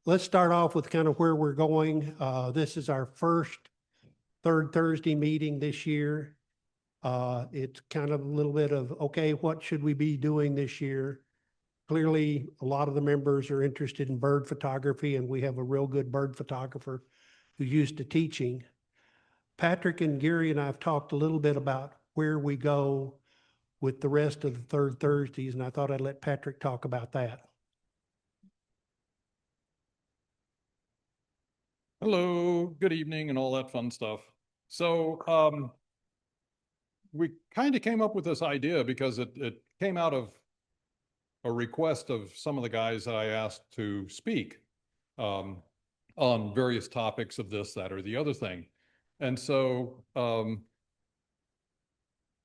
Let's start off with kind of where we're going. This is our first third Thursday meeting this year. It's kind of a little bit of, okay, what should we be doing this year? Clearly, a lot of the members are interested in bird photography, and we have a real good bird photographer who's used to teaching. Patrick and Gary and I have talked a little bit about where we go with the rest of the third Thursdays, and I thought I'd let Patrick talk about that. Hello, good evening, and all that fun stuff. So we kind of came up with this idea because it came out of a request of some of the guys that I asked to speak on various topics of this, that, or the other thing. And so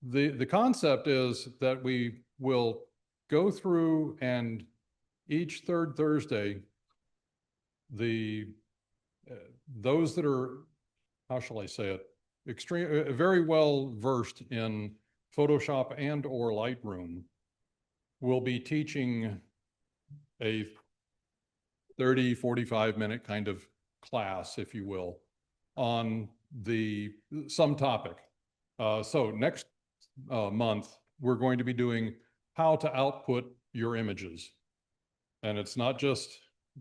the concept is that we will go through, and each third Thursday, those that are, how shall I say it, very well versed in Photoshop and or Lightroom will be teaching a 30, 45-minute kind of class, if you will, on some topic. So next month, we're going to be doing how to output your images. And it's not just,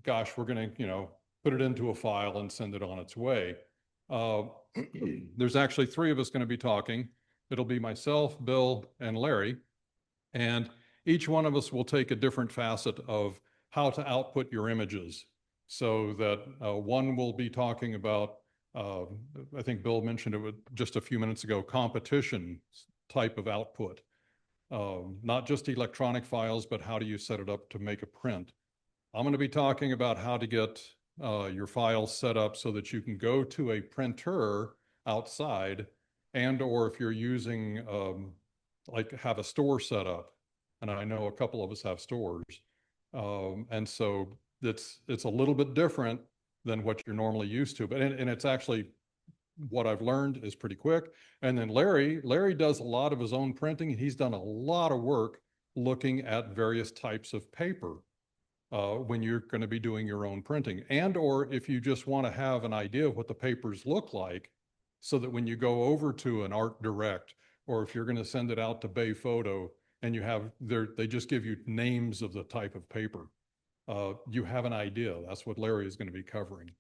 gosh, we're going to, put it into a file and send it on its way. There's actually 3 of us going to be talking. It'll be myself, Bill, and Larry. And each one of us will take a different facet of how to output your images. So that one will be talking about, I think Bill mentioned it just a few minutes ago, competition type of output. Not just electronic files, but how do you set it up to make a print. I'm going to be talking about how to get your files set up so that you can go to a printer outside, and or if you're using like have a store set up, and I know a couple of us have stores, and so it's a little bit different than what you're normally used to, but and it's actually, what I've learned is pretty quick. And then Larry does a lot of his own printing. He's done a lot of work looking at various types of paper when you're going to be doing your own printing, and or if you just want to have an idea of what the papers look like, so that when you go over to an art direct, or if you're going to send it out to Bay Photo and you have they just give you names of the type of paper, you have an idea. That's what Larry is going to be covering.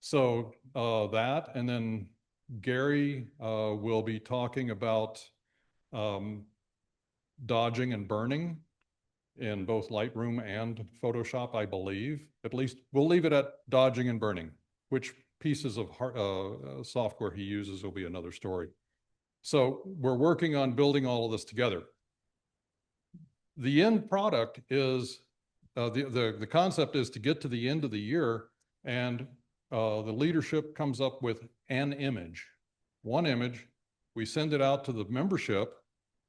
So that, and then Gary will be talking about dodging and burning in both Lightroom and Photoshop, I believe. At least we'll leave it at dodging and burning. Which pieces of software he uses will be another story. So we're working on building all of this together. The end product is, the concept is to get to the end of the year, and the leadership comes up with an image, one image. We send it out to the membership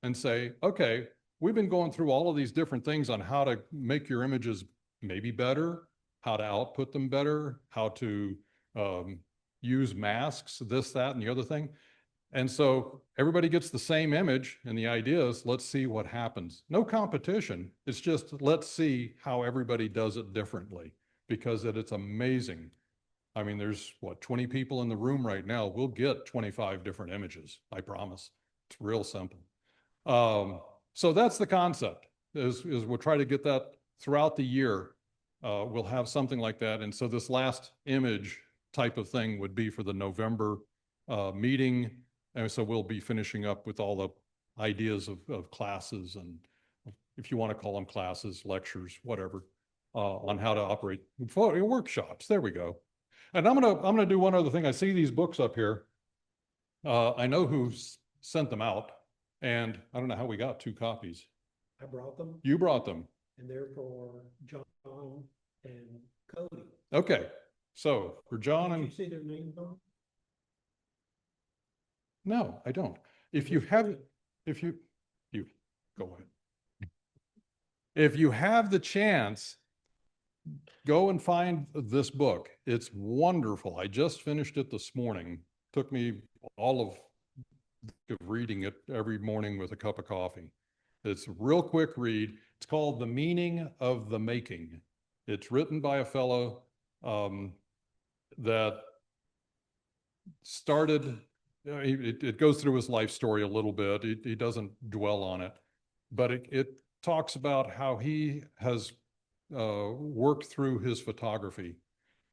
and say, okay, we've been going through all of these different things on how to make your images maybe better, how to output them better, how to use masks, this, that, and the other thing. And so everybody gets the same image, and the idea is, let's see what happens. No competition. It's just, let's see how everybody does it differently, because it's amazing. I mean, there's 20 people in the room right now. We'll get 25 different images, I promise. It's real simple. So that's the concept, is we'll try to get that throughout the year. We'll have something like that. And so this last image type of thing would be for the November meeting. And so we'll be finishing up with all the ideas of classes, and if you want to call them classes, lectures, whatever, on how to operate workshops. There we go. And I'm gonna do one other thing. I see these books up here. I know who sent them out, and I don't know how we got 2 copies. I brought them. You brought them. And they're for John and Cody. Okay, so for John and... Did you see their names on? No, I don't. If you have, you go ahead. If you have the chance, go and find this book. It's wonderful. I just finished it this morning. Took me all of reading it every morning with a cup of coffee. It's a real quick read. It's called The Meaning of the Making. It's written by a fellow that started, it goes through his life story a little bit. He doesn't dwell on it, but it talks about how he has worked through his photography.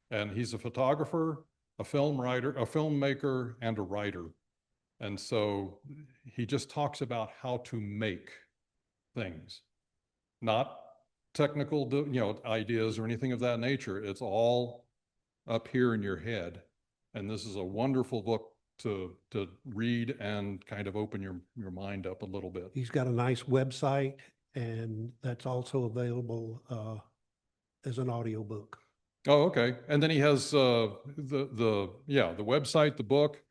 And he's a photographer, a film writer, a filmmaker, and a writer. And so he just talks about how to make things, not technical, ideas or anything of that nature. It's all up here in your head. And this is a wonderful book to read and kind of open your mind up a little bit. He's got a nice website, and that's also available as an audiobook. Oh, okay. And then he has the website, the book.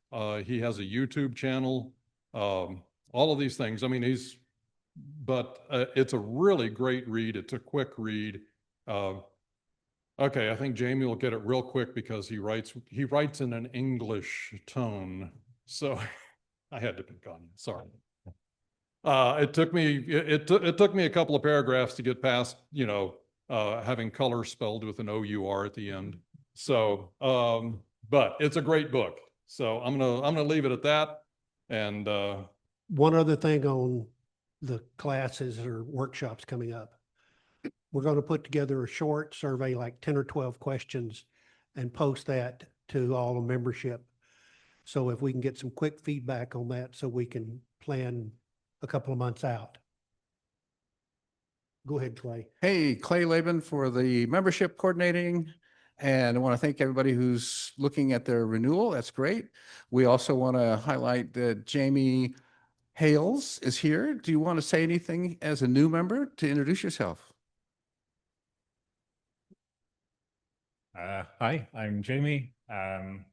He has a YouTube channel. All of these things. I mean, it's a really great read. It's a quick read. Okay, I think Jamie will get it real quick because he writes in an English tone. So I had to pick on you. Sorry. It took me a couple of paragraphs to get past, having color spelled with an O-U-R at the end. So, but it's a great book. So I'm gonna leave it at that. And one other thing on the classes or workshops coming up. We're going to put together a short survey, like 10 or 12 questions, and post that to all the membership. So if we can get some quick feedback on that, so we can plan a couple of months out. Go ahead, Clay. Hey, Clay Laban for the membership coordinating. And I want to thank everybody who's looking at their renewal. That's great. We also want to highlight that Jamie Hales is here. Do you want to say anything as a new member to introduce yourself? Hi, I'm Jamie. Haven't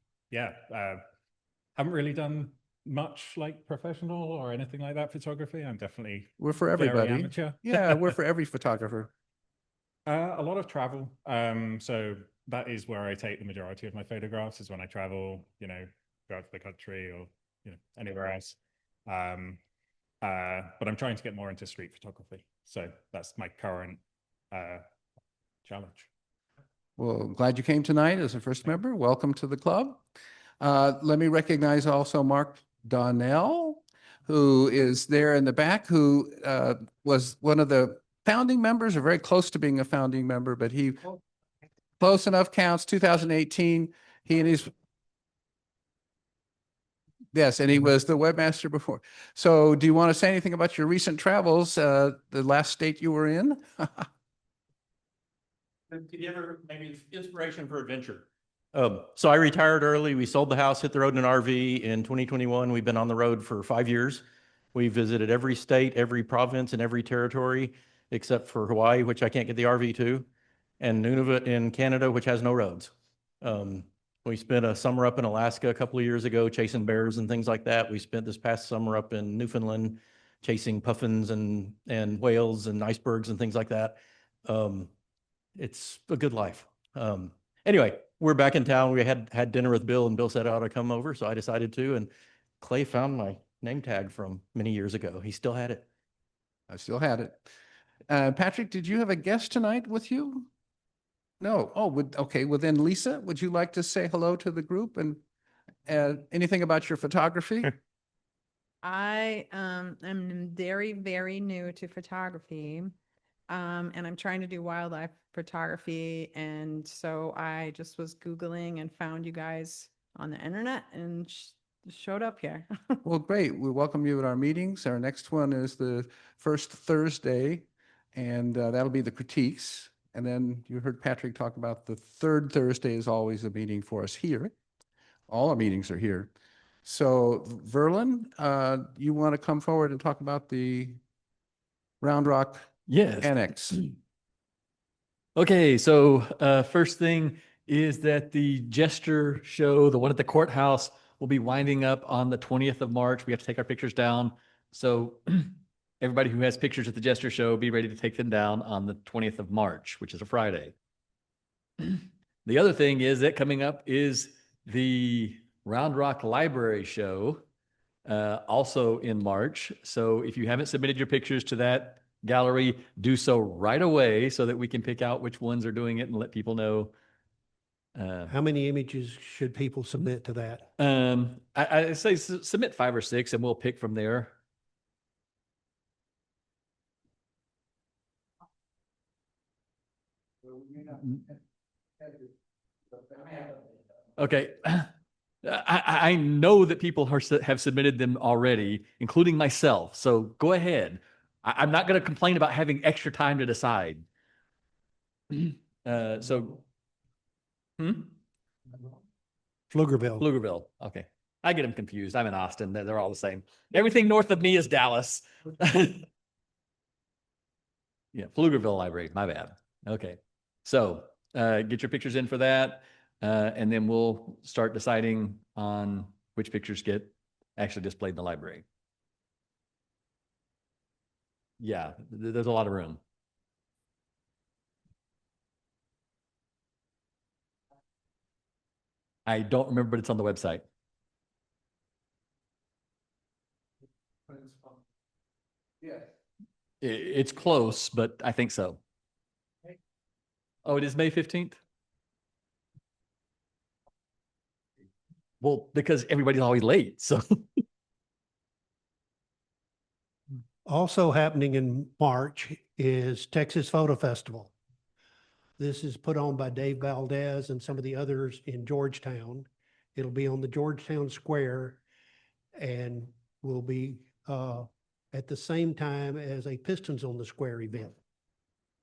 really done much like professional or anything like that photography. I'm definitely We're for very everybody. amateur. Yeah, we're for every photographer. A lot of travel. So that is where I take the majority of my photographs, is when I travel, go out to the country or, anywhere else. But I'm trying to get more into street photography. So that's my current challenge. Well, glad you came tonight as a first member. Welcome to the club. Let me recognize also Mark Donnell, who is there in the back, who was one of the founding members, or very close to being a founding member, but he close enough counts, 2018. He and his Yes, and he was the webmaster before. So do you want to say anything about your recent travels, the last state you were in? Did you ever maybe inspiration for adventure? So I retired early. We sold the house, hit the road in an RV in 2021. We've been on the road for 5 years. We visited every state, every province, and every territory except for Hawaii, which I can't get the RV to, and Nunavut in Canada, which has no roads. We spent a summer up in Alaska a couple of years ago chasing bears and things like that. We spent this past summer up in Newfoundland chasing puffins and whales and icebergs and things like that. It's a good life. Anyway, we're back in town. We had dinner with Bill, and Bill said I ought to come over, so I decided to. And Clay found my name tag from many years ago. He still had it. I still had it. Patrick, did you have a guest tonight with you? No. Oh, okay. Well, then, Lisa, would you like to say hello to the group and anything about your photography? I am very, very new to photography. And I'm trying to do wildlife photography. And so I just was Googling and found you guys on the internet and showed up here. Well, great. We welcome you at our meetings. Our next one is the first Thursday, and that'll be the critiques. And then you heard Patrick talk about the third Thursday is always a meeting for us here. All our meetings are here. So Verlin, you want to come forward and talk about the Round Rock Yes. Annex? Okay, so first thing is that the gesture show, the one at the courthouse, will be winding up on the 20th of March. We have to take our pictures down. So everybody who has pictures at the gesture show, be ready to take them down on the 20th of March, which is a Friday. The other thing is that coming up is the Round Rock Library Show, also in March. So if you haven't submitted your pictures to that gallery, do so right away so that we can pick out which ones are doing it and let people know. How many images should people submit to that? I say submit 5 or 6 and we'll pick from there. Okay. I know that people have submitted them already, including myself. So go ahead. I'm not going to complain about having extra time to decide. So, Pflugerville. Pflugerville. Okay. I get them confused. I'm in Austin. They're all the same. Everything north of me is Dallas. Yeah, Pflugerville Library. My bad. Okay. So get your pictures in for that. And then we'll start deciding on which pictures get actually displayed in the library. Yeah, there's a lot of room. I don't remember, but it's on the website. Yeah. It's close, but I think so. Oh, it is May 15th? Well, because everybody's always late, so. Also happening in March is Texas Photo Festival. This is put on by Dave Valdez and some of the others in Georgetown. It'll be on the Georgetown Square and will be at the same time as a Pistons on the Square event.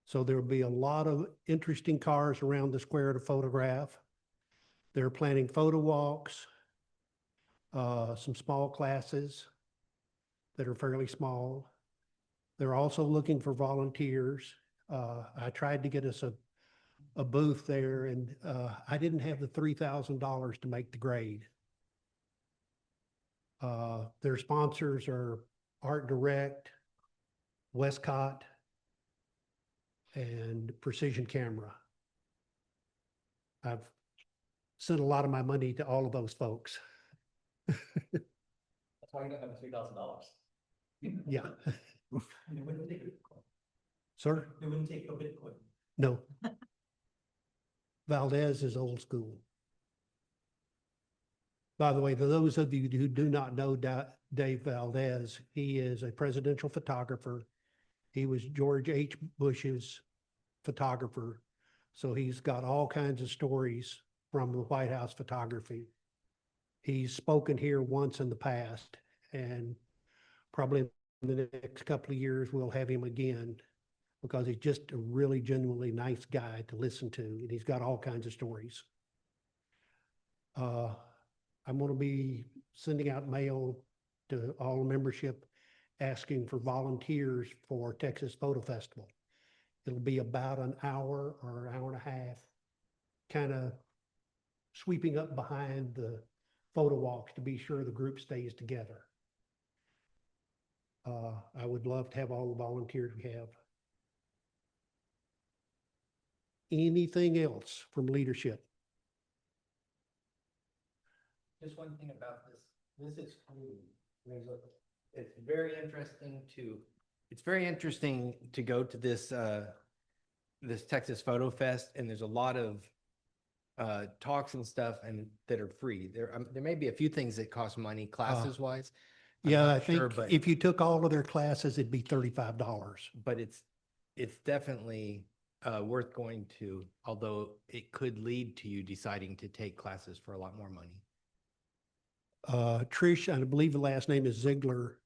So there'll be a lot of interesting cars around the square to photograph. They're planning photo walks, some small classes that are fairly small. They're also looking for volunteers. I tried to get us a booth there and I didn't have the $3,000 to make the grade. Their sponsors are Art Direct, Westcott, and Precision Camera. I've sent a lot of my money to all of those folks. That's why you don't have $3,000. Yeah. Sir? They wouldn't take a Bitcoin. No. Valdez is old school. By the way, for those of you who do not know Dave Valdez, he is a presidential photographer. He was George H. Bush's photographer. So he's got all kinds of stories from the White House photography. He's spoken here once in the past, and probably in the next couple of years, we'll have him again because he's just a really genuinely nice guy to listen to, and he's got all kinds of stories. I'm going to be sending out mail to all membership asking for volunteers for Texas Photo Festival. It'll be about an hour or an hour and a half, kind of sweeping up behind the photo walks to be sure the group stays together. I would love to have all the volunteers we have. Anything else from leadership? Just one thing about this. This is cool. It's very interesting to go to this this Texas Photo Fest, and there's a lot of talks and stuff and that are free. There may be a few things that cost money classes wise. Yeah, I think if you took all of their classes, it'd be $35. But it's definitely worth going to, although it could lead to you deciding to take classes for a lot more money. Trish, I believe the last name is Ziegler,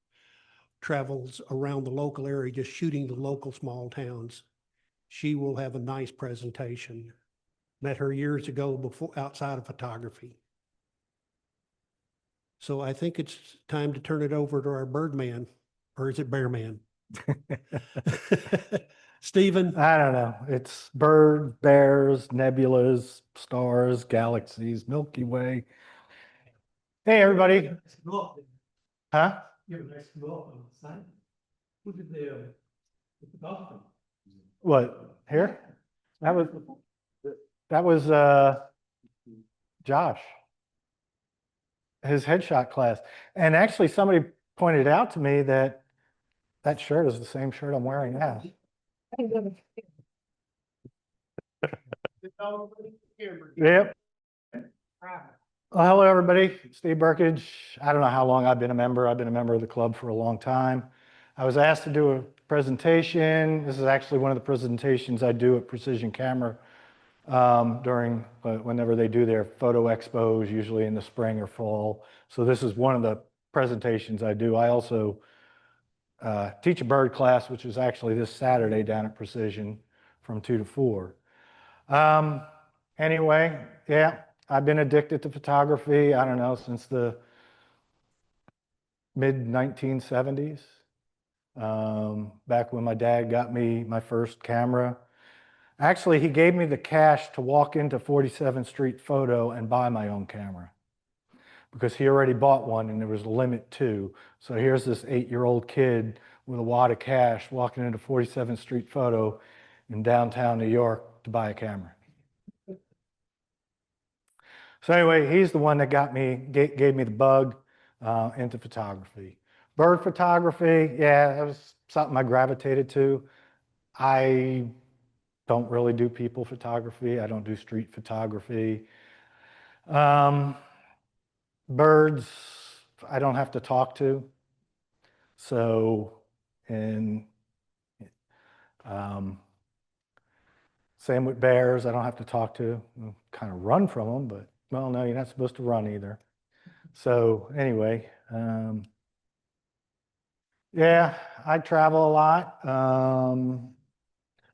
travels around the local area, just shooting the local small towns. She will have a nice presentation. Met her years ago before outside of photography. So I think it's time to turn it over to our Birdman, or is it Bearman? Stephen? I don't know. It's birds, bears, nebulas, stars, galaxies, Milky Way. Hey, everybody. Huh? What, here? That was Josh. His headshot class. And actually somebody pointed out to me that That shirt is the same shirt I'm wearing now. Yep. Well, hello, everybody. Steve Brkich. I don't know how long I've been a member. I've been a member of the club for a long time. I was asked to do a presentation. This is actually one of the presentations I do at Precision Camera during whenever they do their photo expos, usually in the spring or fall. So this is one of the presentations I do. I also teach a bird class, which is actually this Saturday down at Precision from 2 to 4. Anyway, yeah, I've been addicted to photography, I don't know, since the mid 1970s. Back when my dad got me my first camera. Actually, he gave me the cash to walk into 47th Street Photo and buy my own camera because he already bought one and there was a limit too. So here's this 8-year-old kid with a wad of cash walking into 47th Street Photo in downtown New York to buy a camera. So anyway, he's the one that gave me the bug into photography. Bird photography, yeah, that was something I gravitated to. I don't really do people photography. I don't do street photography. Birds, I don't have to talk to. So, and same with bears, I don't have to talk to. Kind of run from them, but well, no, you're not supposed to run either. So anyway, yeah, I travel a lot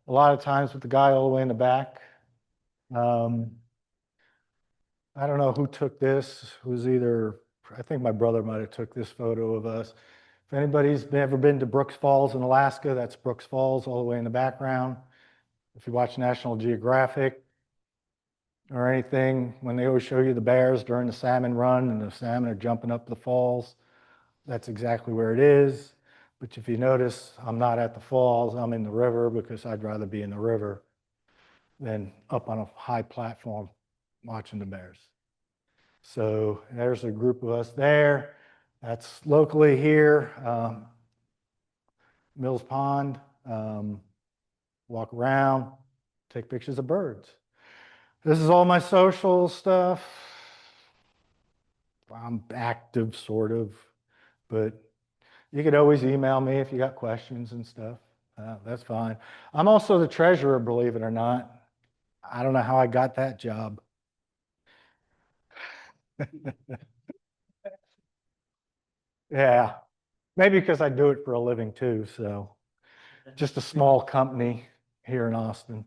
of times with the guy all the way in the back. I don't know who took this. It was either, I think my brother might have took this photo of us. If anybody's ever been to Brooks Falls in Alaska, that's Brooks Falls all the way in the background. If you watch National Geographic or anything, when they always show you the bears during the salmon run and the salmon are jumping up the falls, that's exactly where it is. But if you notice, I'm not at the falls, I'm in the river because I'd rather be in the river than up on a high platform watching the bears. So there's a group of us there. That's locally here, Mills Pond. Walk around, take pictures of birds. This is all my social stuff. I'm active, sort of, but you could always email me if you got questions and stuff. That's fine. I'm also the treasurer, believe it or not. I don't know how I got that job. Yeah, maybe because I do it for a living too. So just a small company here in Austin.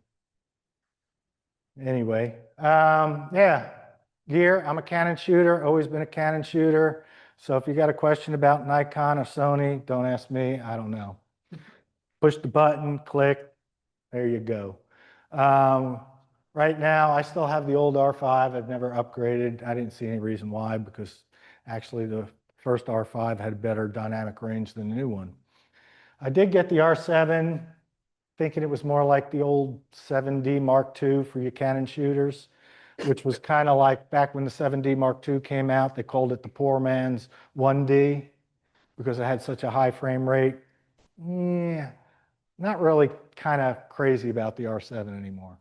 Anyway, yeah, gear. I'm a Canon shooter, always been a Canon shooter. So if you got a question about Nikon or Sony, don't ask me, I don't know. Push the button, click, there you go. Right now, I still have the old R5. I've never upgraded. I didn't see any reason why, because actually the first R5 had better dynamic range than the new one. I did get the R7, thinking it was more like the old 7D Mark II for your Canon shooters, which was kind of like back when the 7D Mark II came out, they called it the poor man's 1D because it had such a high frame rate. Yeah, not really kind of crazy about the R7 anymore,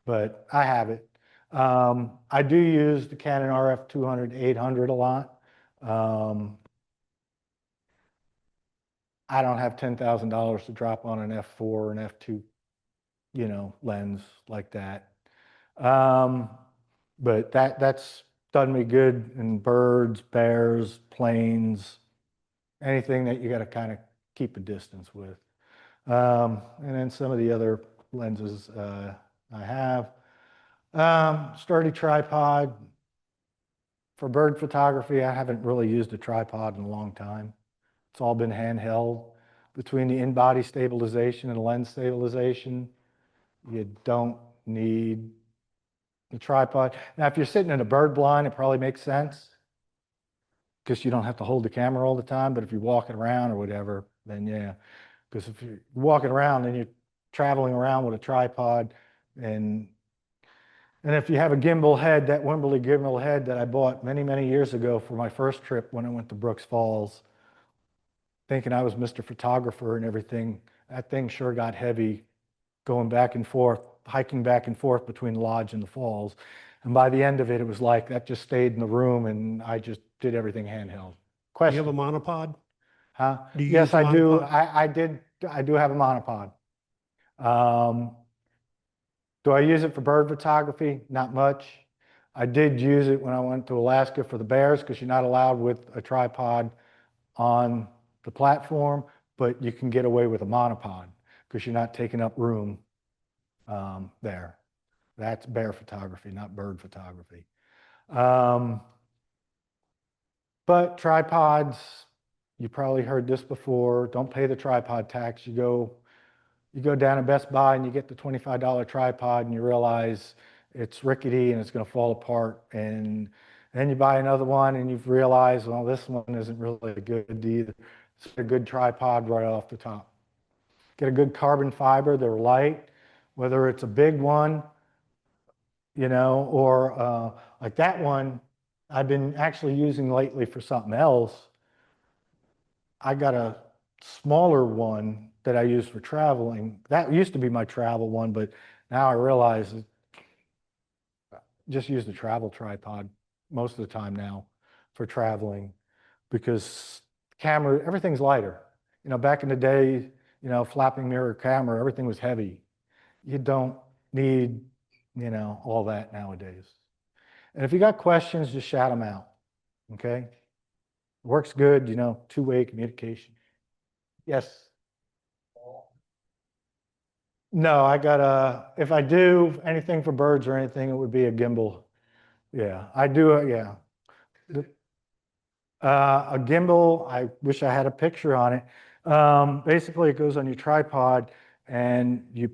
but I have it. I do use the Canon RF 200-800 a lot. I don't have $10,000 to drop on an f4 or an f2, lens like that. But that's done me good in birds, bears, planes, anything that you got to kind of keep a distance with. And then some of the other lenses I have. Sturdy tripod. For bird photography, I haven't really used a tripod in a long time. It's all been handheld. Between the in-body stabilization and lens stabilization, you don't need the tripod. Now, if you're sitting in a bird blind, it probably makes sense because you don't have to hold the camera all the time. But if you're walking around or whatever, then yeah. Because if you're walking around and you're traveling around with a tripod, and if you have a gimbal head, that Wimberley gimbal head that I bought many, many years ago for my first trip when I went to Brooks Falls, thinking I was Mr. Photographer and everything. That thing sure got heavy going back and forth, hiking back and forth between the lodge and the falls. And by the end of it, it was like that just stayed in the room and I just did everything handheld. Do you have a Question? monopod? Huh? Do you Yes, use a I do. monopod? I do have a monopod. Do I use it for bird photography? Not much. I did use it when I went to Alaska for the bears because you're not allowed with a tripod on the platform, but you can get away with a monopod because you're not taking up room there. That's bear photography, not bird photography. But tripods, you probably heard this before, don't pay the tripod tax. You go down to Best Buy and you get the $25 tripod and you realize it's rickety and it's going to fall apart. And then you buy another one and you've realized, well, this one isn't really good either. It's a good tripod right off the top. Get a good carbon fiber, they're light, whether it's a big one, or like that one I've been actually using lately for something else. I got a smaller one that I use for traveling. That used to be my travel one, but now I realize just use the travel tripod most of the time now for traveling because camera, everything's lighter. Back in the day, flapping mirror camera, everything was heavy. You don't need, all that nowadays. And if you got questions, just shout them out, okay? Works good, two-way communication. Yes. No, if I do anything for birds or anything, it would be a gimbal. Yeah, I do, yeah. A gimbal, I wish I had a picture on it. Basically, it goes on your tripod and you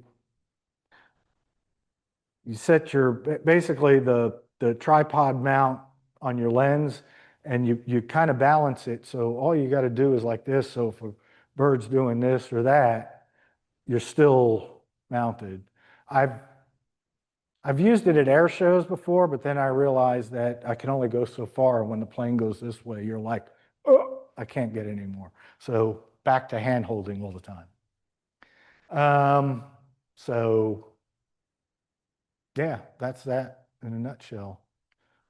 set basically the tripod mount on your lens and you kind of balance it. So all you got to do is like this. So if a bird's doing this or that, you're still mounted. I've used it at air shows before, but then I realized that I can only go so far. When the plane goes this way, you're like, oh, I can't get any more. So back to hand holding all the time. So yeah, that's that in a nutshell.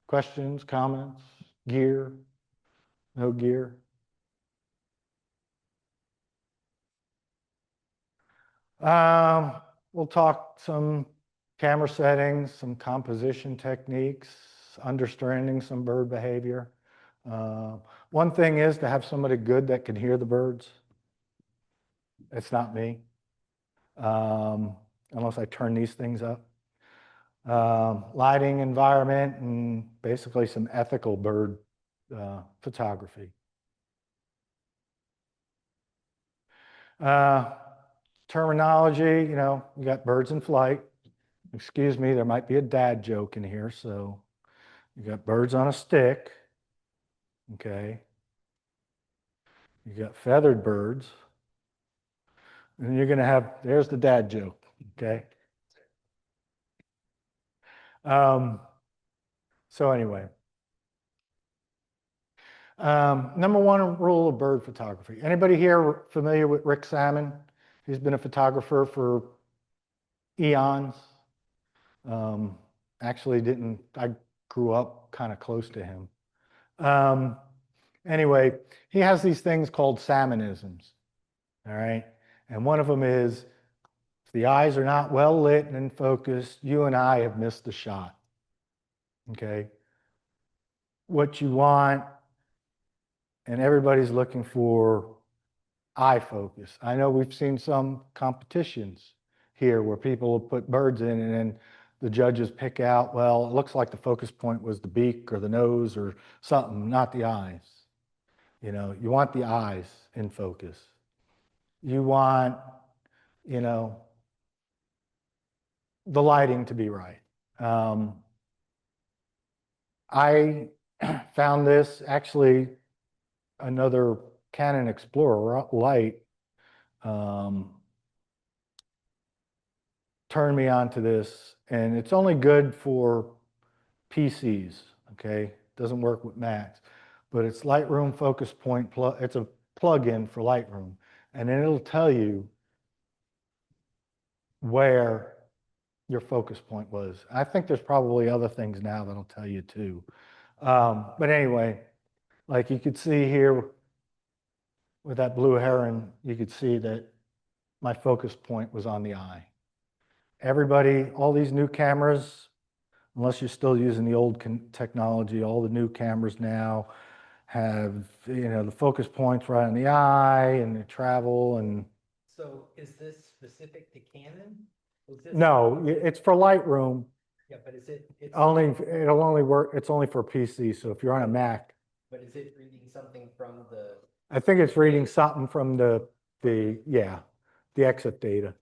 Questions, comments, gear, no gear? We'll talk some camera settings, some composition techniques, understanding some bird behavior. One thing is to have somebody good that can hear the birds. It's not me, unless I turn these things up. Lighting, environment, and basically some ethical bird photography. Terminology, you got birds in flight. Excuse me, there might be a dad joke in here. So you got birds on a stick. Okay. You got feathered birds. And you're going to have, there's the dad joke. Okay. So anyway. Number one rule of bird photography. Anybody here familiar with Rick Salmon? He's been a photographer for eons. Actually I grew up kind of close to him. Anyway, he has these things called salmonisms. All right. And one of them is if the eyes are not well lit and in focus, you and I have missed the shot. Okay. What you want, and everybody's looking for eye focus. I know we've seen some competitions here where people will put birds in and then the judges pick out, well, it looks like the focus point was the beak or the nose or something, not the eyes. You want the eyes in focus. You want, the lighting to be right. I found this actually another Canon Explorer light turned me on to this, and it's only good for PCs, okay? Doesn't work with Macs, but it's Lightroom Focus Point Plus. It's a plugin for Lightroom, and then it'll tell you where your focus point was. I think there's probably other things now that'll tell you too. But anyway, like you could see here with that blue heron, you could see that my focus point was on the eye. Everybody, all these new cameras, unless you're still using the old technology, all the new cameras now have, the focus points right on the eye and the travel and. So is this specific to Canon? Is this? No, it's for Lightroom. Yeah, but is it? It's It'll only work, it's only for PC. So if you're on a Mac, But is it reading something from the? I think it's reading something from the exit data.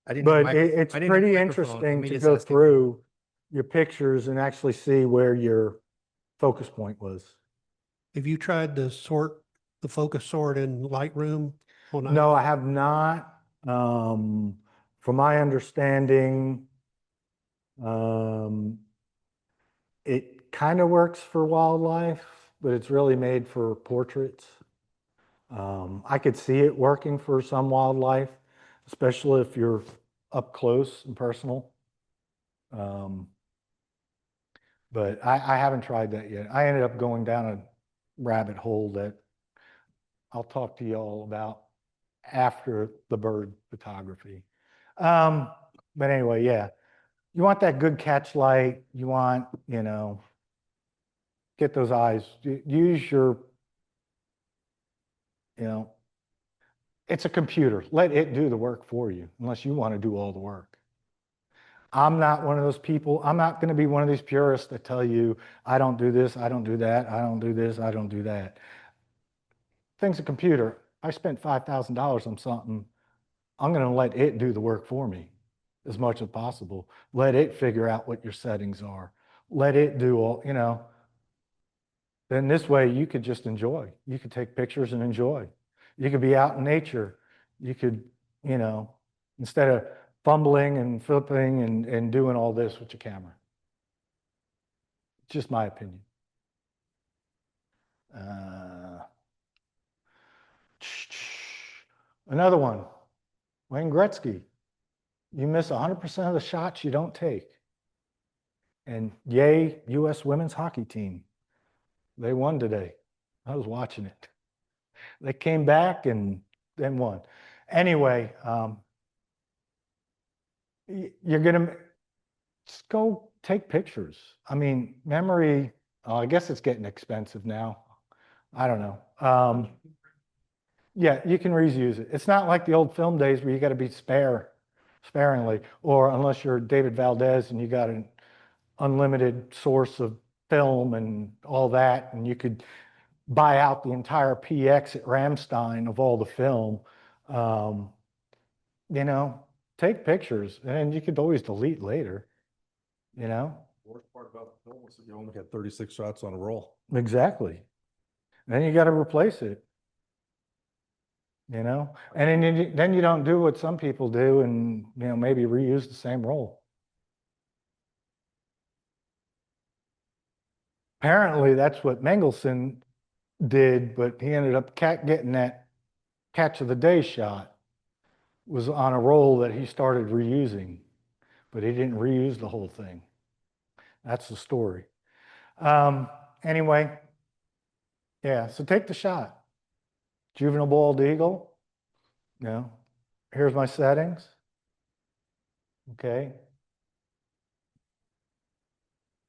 I didn't have But mic- it's I didn't have pretty microphone. Let interesting me to just go ask it. through your pictures and actually see where your focus point was. Have you tried to sort the focus sort in Lightroom? No, I have not. From my understanding, it kind of works for wildlife, but it's really made for portraits. I could see it working for some wildlife, especially if you're up close and personal. But I haven't tried that yet. I ended up going down a rabbit hole that I'll talk to you all about after the bird photography. But anyway, yeah, you want that good catch light. You want, get those eyes, use your, it's a computer. Let it do the work for you, unless you want to do all the work. I'm not one of those people. I'm not going to be one of these purists that tell you, I don't do this, I don't do that, I don't do this, I don't do that. Thing's a computer. I spent $5,000 on something. I'm going to let it do the work for me as much as possible. Let it figure out what your settings are. Let it do all, Then this way you could just enjoy. You could take pictures and enjoy. You could be out in nature. You could, instead of fumbling and flipping and doing all this with your camera. It's just my opinion. Another one, Wayne Gretzky. You miss 100% of the shots you don't take. And yay, U.S. women's hockey team. They won today. I was watching it. They came back and then won. Anyway, you're going to just go take pictures. I mean, memory, I guess it's getting expensive now. I don't know. Yeah, you can reuse it. It's not like the old film days where you got to be sparingly, or unless you're David Valdez and you got an unlimited source of film and all that, and you could buy out the entire PX at Ramstein of all the film. Take pictures, and you could always delete later. The worst part about the film is that you only get 36 shots on a roll. Exactly. Then you got to replace it. And then you don't do what some people do and, maybe reuse the same roll. Apparently that's what Mengelson did, but he ended up getting that catch of the day shot was on a roll that he started reusing, but he didn't reuse the whole thing. That's the story. Anyway, yeah, so take the shot. Juvenile bald eagle. Here's my settings. Okay.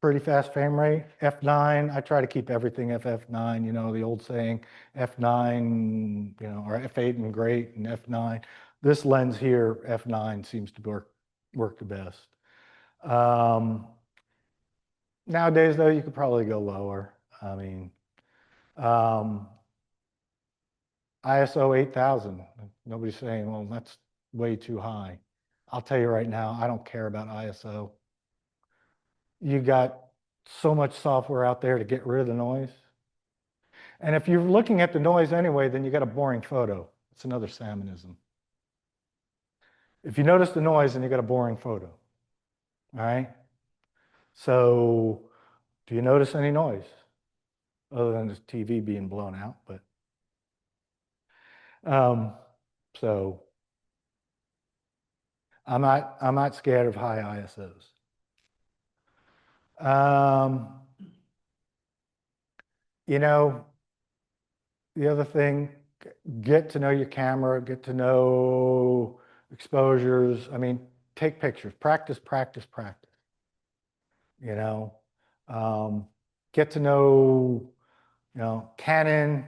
Pretty fast frame rate, F9. I try to keep everything at F9, the old saying, F9, or F8 and great and F9. This lens here, F9, seems to work the best. Nowadays, though, you could probably go lower. I mean, ISO 8000. Nobody's saying, well, that's way too high. I'll tell you right now, I don't care about ISO. You got so much software out there to get rid of the noise. And if you're looking at the noise anyway, then you got a boring photo. It's another salmonism. If you notice the noise, then you got a boring photo. All right? So, do you notice any noise? other than the TV being blown out, but so I'm not scared of high ISOs. You know, the other thing, get to know your camera, get to know exposures. I mean, take pictures, practice, practice, practice. You know, get to know, Canon,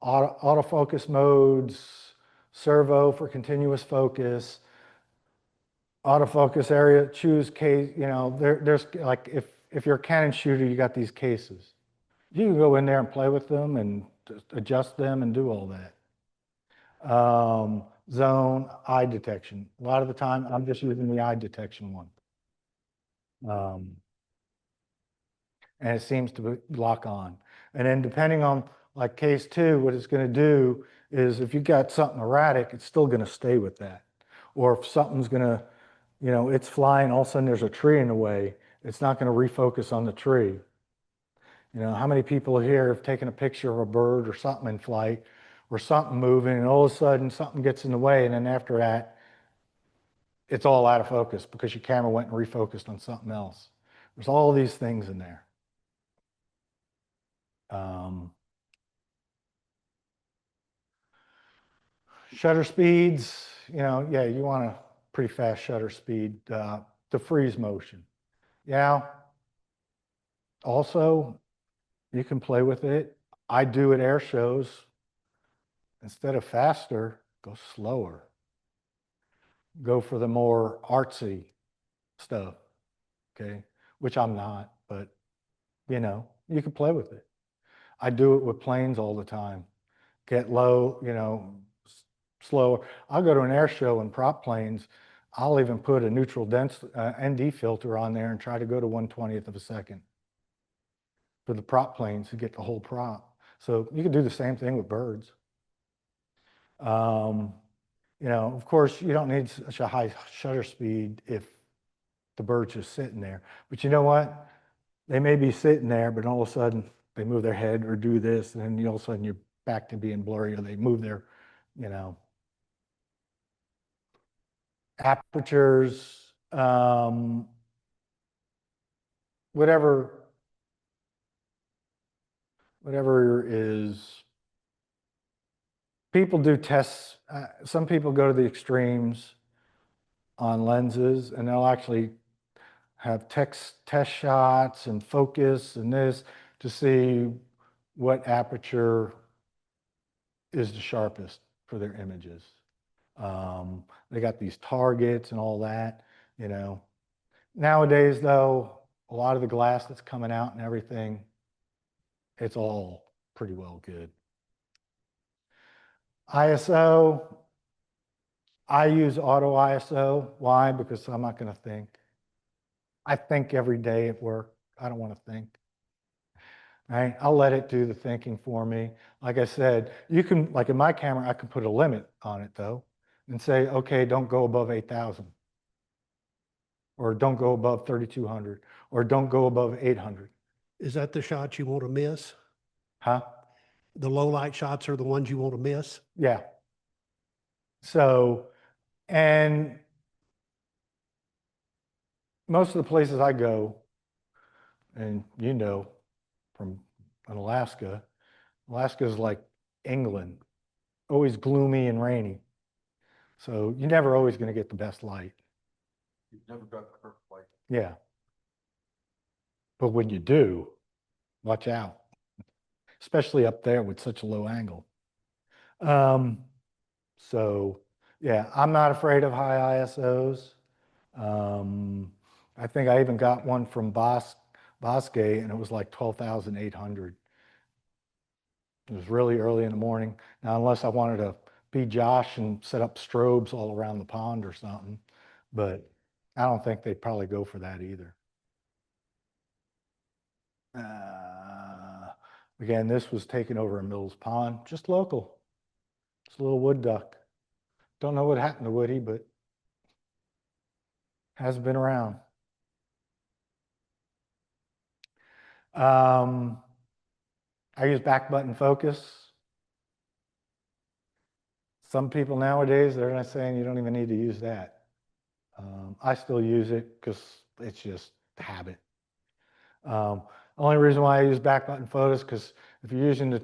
autofocus modes, servo for continuous focus, autofocus area, choose case, there's like, if you're a Canon shooter, you got these cases. You can go in there and play with them and just adjust them and do all that. Zone, eye detection. A lot of the time, I'm just using the eye detection one. And it seems to lock on. And then depending on like case 2, what it's going to do is if you got something erratic, it's still going to stay with that. Or if something's going to, it's flying, all of a sudden there's a tree in the way, it's not going to refocus on the tree. How many people here have taken a picture of a bird or something in flight or something moving, and all of a sudden something gets in the way, and then after that, it's all out of focus because your camera went and refocused on something else. There's all these things in there. Shutter speeds, yeah, you want a pretty fast shutter speed to freeze motion. Yeah. Also, you can play with it. I do at air shows. Instead of faster, go slower. Go for the more artsy stuff, okay? Which I'm not, but you can play with it. I do it with planes all the time. Get low, slower. I'll go to an air show and prop planes. I'll even put a neutral dense ND filter on there and try to go to 1/20th of a second for the prop planes to get the whole prop. So you can do the same thing with birds. Of course, you don't need such a high shutter speed if the bird's just sitting there. But you know what? They may be sitting there, but all of a sudden they move their head or do this, and then all of a sudden you're back to being blurry, or they move their, apertures, whatever is. People do tests. Some people go to the extremes on lenses, and they'll actually have test shots and focus and this to see what aperture is the sharpest for their images. They got these targets and all that, Nowadays, though, a lot of the glass that's coming out and everything, it's all pretty well good. ISO, I use auto ISO. Why? Because I'm not going to think. I think every day at work. I don't want to think. Right? I'll let it do the thinking for me. Like I said, you can, like in my camera, I can put a limit on it though and say, okay, don't go above 8,000 or don't go above 3,200 or don't go above 800. Is that the shots you want to miss? Huh? The low light shots are the ones you want to miss? Yeah. So, and most of the places I go, and from Alaska, Alaska is like England, always gloomy and rainy. So you're never always going to get the best light. You've never got the perfect light. Yeah. But when you do, watch out, especially up there with such a low angle. So yeah, I'm not afraid of high ISOs. I think I even got one from Bosque, and it was like 12,800. It was really early in the morning. Now, unless I wanted to be Josh and set up strobes all around the pond or something, but I don't think they'd probably go for that either. Again, this was taken over in Mills Pond, just local. It's a little wood duck. Don't know what happened to Woody, but hasn't been around. I use back button focus. Some people nowadays, they're not saying you don't even need to use that. I still use it because it's just habit. Only reason why I use back button photos, because if you're using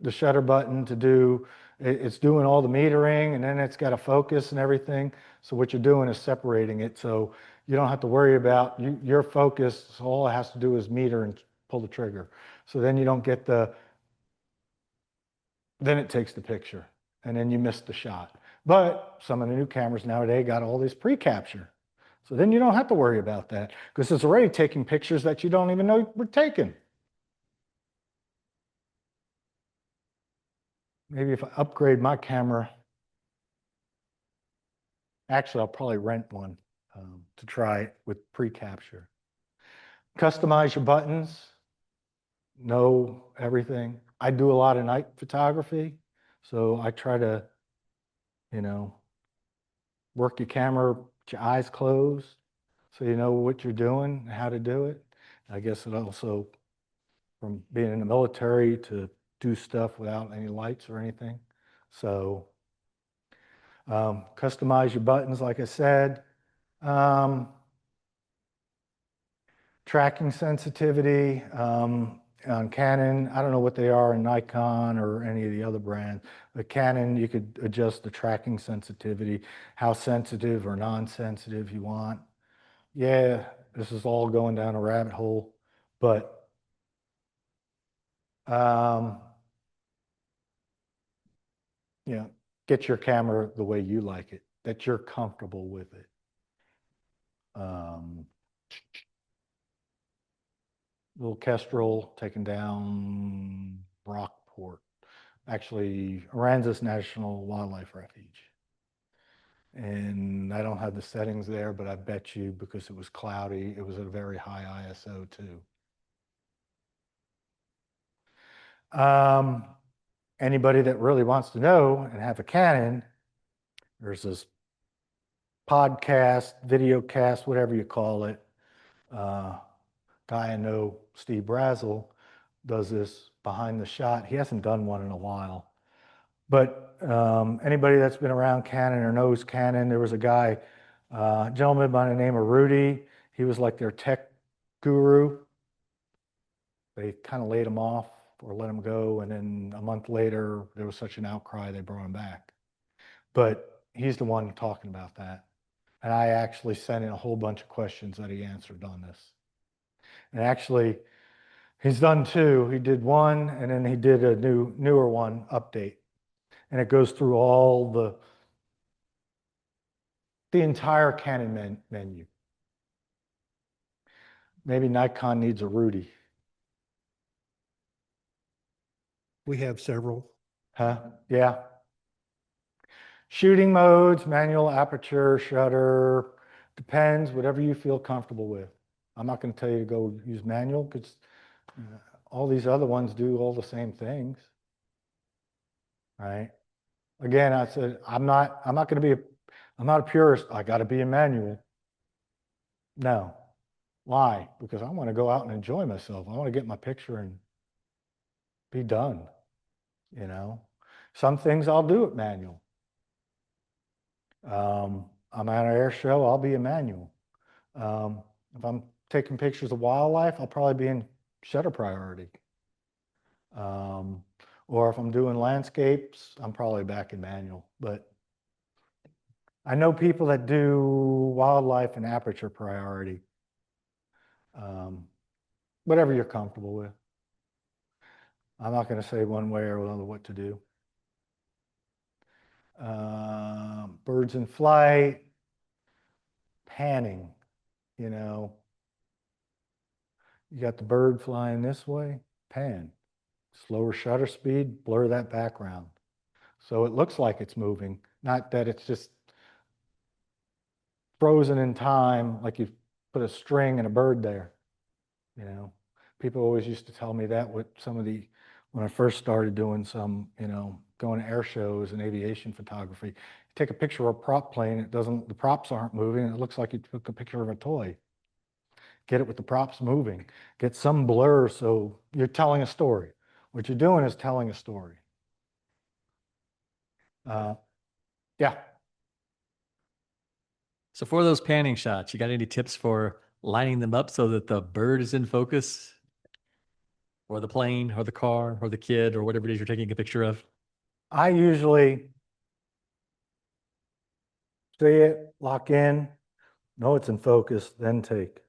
the shutter button to do, it's doing all the metering and then it's got a focus and everything. So what you're doing is separating it. So you don't have to worry about your focus. So all it has to do is meter and pull the trigger. So then you don't get then it takes the picture and then you miss the shot. But some of the new cameras nowadays got all this pre-capture. So then you don't have to worry about that because it's already taking pictures that you don't even know were taken. Maybe if I upgrade my camera, actually I'll probably rent one to try it with pre-capture. Customize your buttons, know everything. I do a lot of night photography, so I try to, work your camera with your eyes closed so you know what you're doing and how to do it. I guess it also, from being in the military, to do stuff without any lights or anything. So customize your buttons, like I said. Tracking sensitivity on Canon, I don't know what they are in Nikon or any of the other brands, but Canon, you could adjust the tracking sensitivity, how sensitive or non-sensitive you want. Yeah, this is all going down a rabbit hole, but get your camera the way you like it, that you're comfortable with it. Little Kestrel taken down Rockport, actually Aransas National Wildlife Refuge. And I don't have the settings there, but I bet you because it was cloudy, it was at a very high ISO too. Anybody that really wants to know and have a Canon, there's this podcast, video cast, whatever you call it. Guy I know, Steve Brazel, does this behind the shot. He hasn't done one in a while. But anybody that's been around Canon or knows Canon, there was a guy, gentleman by the name of Rudy. He was like their tech guru. They kind of laid him off or let him go. And then a month later, there was such an outcry, they brought him back. But he's the one talking about that. And I actually sent in a whole bunch of questions that he answered on this. And actually, he's done two. He did one, and then he did a newer one update. And it goes through all the entire Canon menu. Maybe Nikon needs a Rudy. We have several. Huh? Yeah. Shooting modes, manual, aperture, shutter, depends, whatever you feel comfortable with. I'm not going to tell you to go use manual because all these other ones do all the same things. Right? Again, I said, I'm not a purist. I got to be a manual. No. Why? Because I want to go out and enjoy myself. I want to get my picture and be done. Some things I'll do at manual. I'm at an air show, I'll be a manual. If I'm taking pictures of wildlife, I'll probably be in shutter priority. Or if I'm doing landscapes, I'm probably back in manual. But I know people that do wildlife and aperture priority. Whatever you're comfortable with. I'm not going to say one way or another what to do. Birds in flight, panning, you got the bird flying this way, pan. Slower shutter speed, blur that background. So it looks like it's moving, not that it's just frozen in time, like you've put a string and a bird there. People always used to tell me that with when I first started doing some, going to air shows and aviation photography. You take a picture of a prop plane, the props aren't moving, it looks like you took a picture of a toy. Get it with the props moving. Get some blur so you're telling a story. What you're doing is telling a story. Yeah. So for those panning shots, you got any tips for lining them up so that the bird is in focus? Or the plane, or the car, or the kid, or whatever it is you're taking a picture of? I usually see it, lock in, know it's in focus, then take.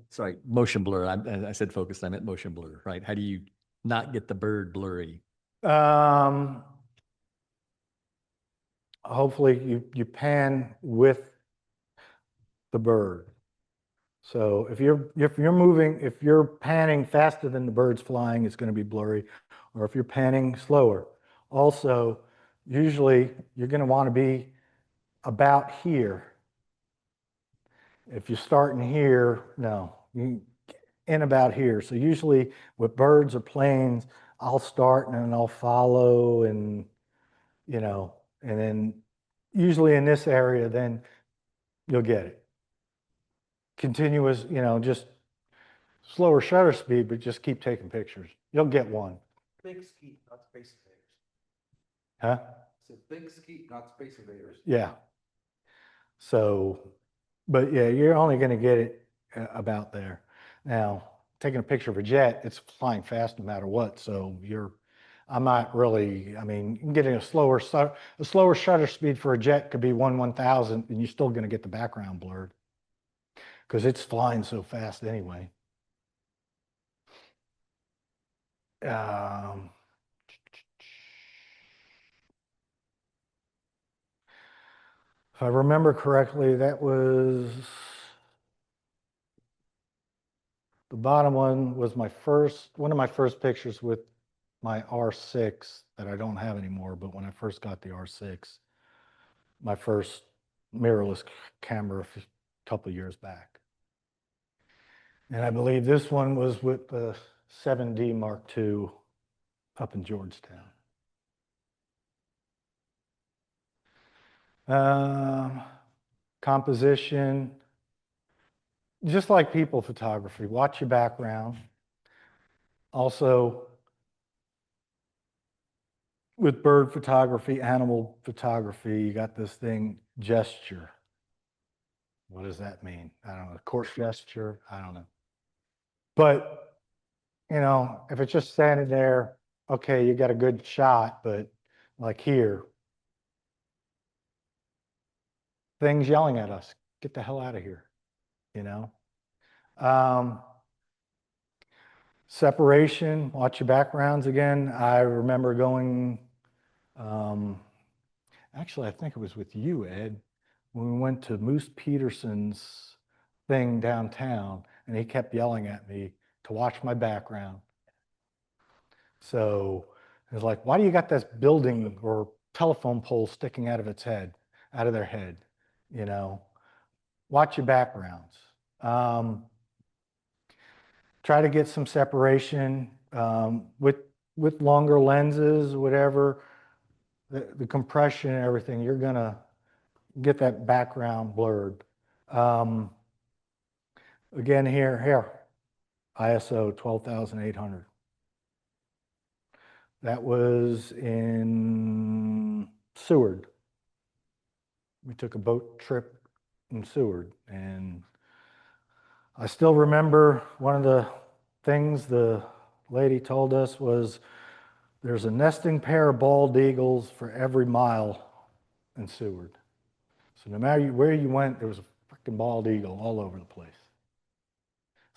Sorry, motion blur. I said focus, I meant motion blur, right? How do you not get the bird blurry? Hopefully you pan with the bird. So if you're panning faster than the bird's flying, it's going to be blurry. Or if you're panning slower. Also, usually you're going to want to be about here. If you're starting here, no, you in about here. So usually with birds or planes, I'll start and then I'll follow, and and then usually in this area, then you'll get it. Continuous, just slower shutter speed, but just keep taking pictures. You'll get one. Big skeet, not space invaders. Huh? It's a big skeet, not space invaders. Yeah. So, but yeah, you're only going to get it about there. Now, taking a picture of a jet, it's flying fast no matter what. So I'm not really, getting a slower shutter speed for a jet could be 1/1000, and you're still going to get the background blurred because it's flying so fast anyway. If I remember correctly, that was the bottom one was one of my first pictures with my R6 that I don't have anymore, but when I first got the R6, my first mirrorless camera a couple of years back. And I believe this one was with the 7D Mark II up in Georgetown. Composition, just like people photography, watch your background. Also, with bird photography, animal photography, you got this thing, gesture. What does that mean? I don't know, court gesture, I don't know. But, if it's just standing there, okay, you got a good shot, but like here, things yelling at us, get the hell out of here, Separation, watch your backgrounds again. I remember going, actually, I think it was with you, Ed, when we went to Moose Peterson's thing downtown, and he kept yelling at me to watch my background. So it was like, why do you got this building or telephone pole sticking out of their head? Watch your backgrounds. Try to get some separation with longer lenses, whatever, the compression and everything, you're gonna get that background blurred. Again, here, ISO 12,800. That was in Seward. We took a boat trip in Seward, and I still remember one of the things the lady told us was there's a nesting pair of bald eagles for every mile in Seward. So no matter where you went, there was a freaking bald eagle all over the place.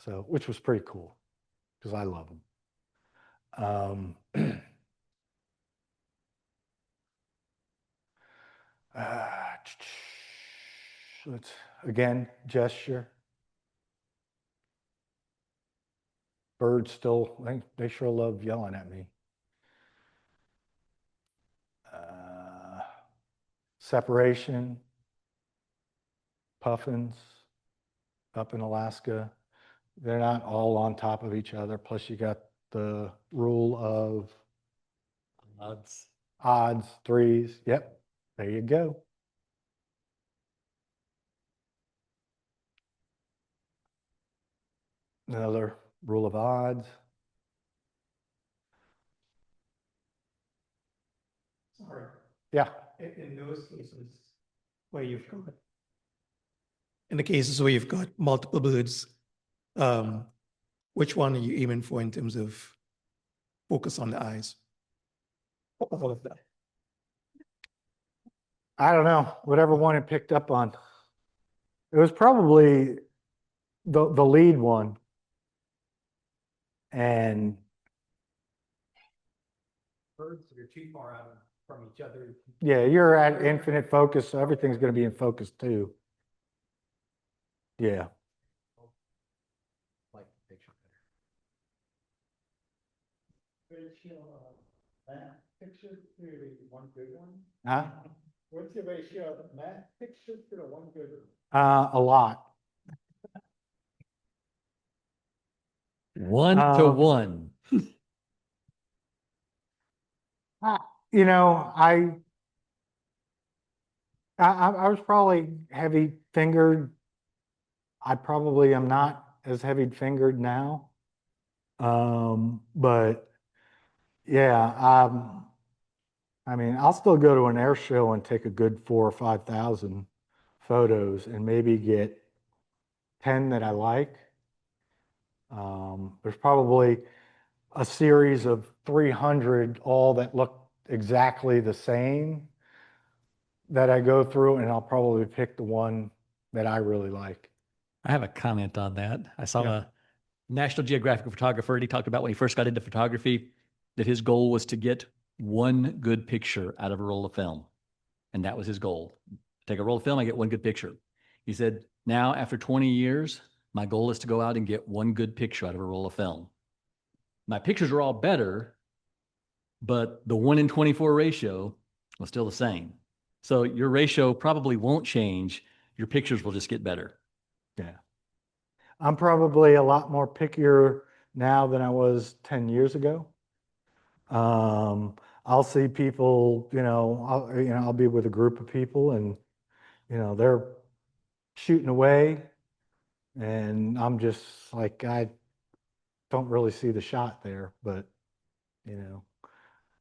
So, which was pretty cool because I love them. Let's, again, gesture. Birds still, they sure love yelling at me. Separation, puffins up in Alaska. They're not all on top of each other. Plus you got the rule of odds, threes. Yep, there you go. Another rule of odds. Sorry. Yeah. In those cases where you've got, In the cases where you've got multiple birds, which one are you aiming for in terms of focus on the eyes? All of that. I don't know, whatever one it picked up on. It was probably the lead one. And birds that are too far out from each other. yeah, you're at infinite focus, so everything's going to be in focus too. Yeah. Like the picture better. Ratio of matte picture to one good one? Huh? What's the ratio of matte picture to the one good one? A lot. 1 to 1. You know, I was probably heavy fingered. I probably am not as heavy fingered now. But yeah, I mean, I'll still go to an air show and take a good 4,000 or 5,000 photos and maybe get 10 that I like. There's probably a series of 300 all that look exactly the same that I go through, and I'll probably pick the one that I really like. I have a comment on that. I saw Yeah. a National Geographic photographer, and he talked about when he first got into photography that his goal was to get one good picture out of a roll of film. And that was his goal. Take a roll of film, I get one good picture. He said, now after 20 years, my goal is to go out and get one good picture out of a roll of film. My pictures are all better, but the 1 in 24 ratio was still the same. So your ratio probably won't change. Your pictures will just get better. Yeah. I'm probably a lot more pickier now than I was 10 years ago. I'll see people, I'll be with a group of people and, they're shooting away and I'm just like, I don't really see the shot there, but, and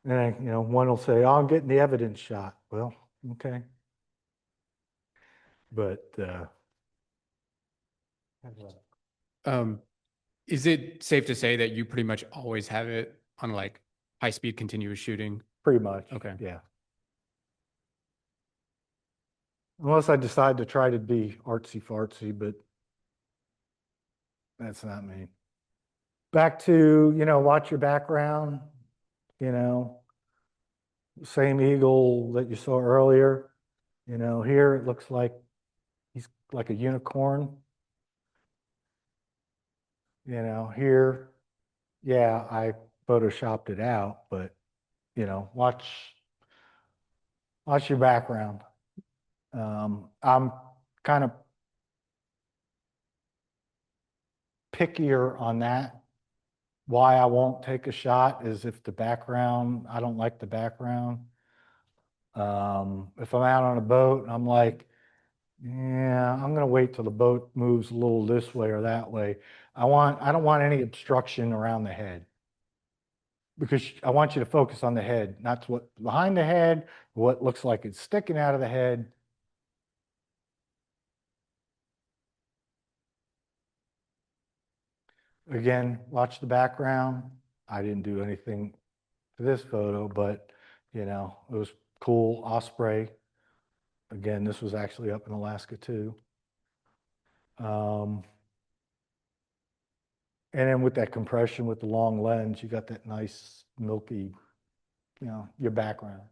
one will say, oh, I'm getting the evidence shot. Well, okay. But, is it safe to say that you pretty much always have it on like high speed continuous shooting? pretty much. Okay. Yeah. Unless I decide to try to be artsy fartsy, but that's not me. Back to, watch your background, same eagle that you saw earlier. Here it looks like he's like a unicorn. Here, yeah, I photoshopped it out, but watch your background. I'm kind of pickier on that. Why I won't take a shot is if I don't like the background. If I'm out on a boat and I'm like, yeah, I'm gonna wait till the boat moves a little this way or that way. I don't want any obstruction around the head because I want you to focus on the head, not what's behind the head, what looks like it's sticking out of the head. Again, watch the background. I didn't do anything to this photo, but it was cool. Osprey. Again, this was actually up in Alaska too. And then with that compression with the long lens, you got that nice milky, your background.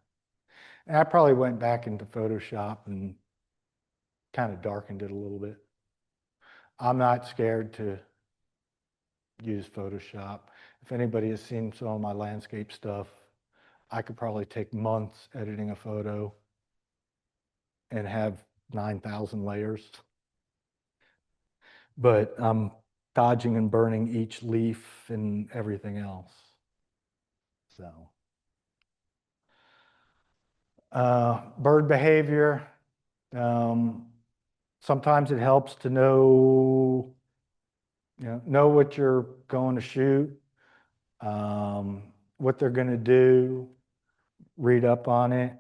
And I probably went back into Photoshop and kind of darkened it a little bit. I'm not scared to use Photoshop. If anybody has seen some of my landscape stuff, I could probably take months editing a photo and have 9,000 layers. But I'm dodging and burning each leaf and everything else. So, bird behavior. Sometimes it helps to know what you're going to shoot, what they're going to do. read up on it.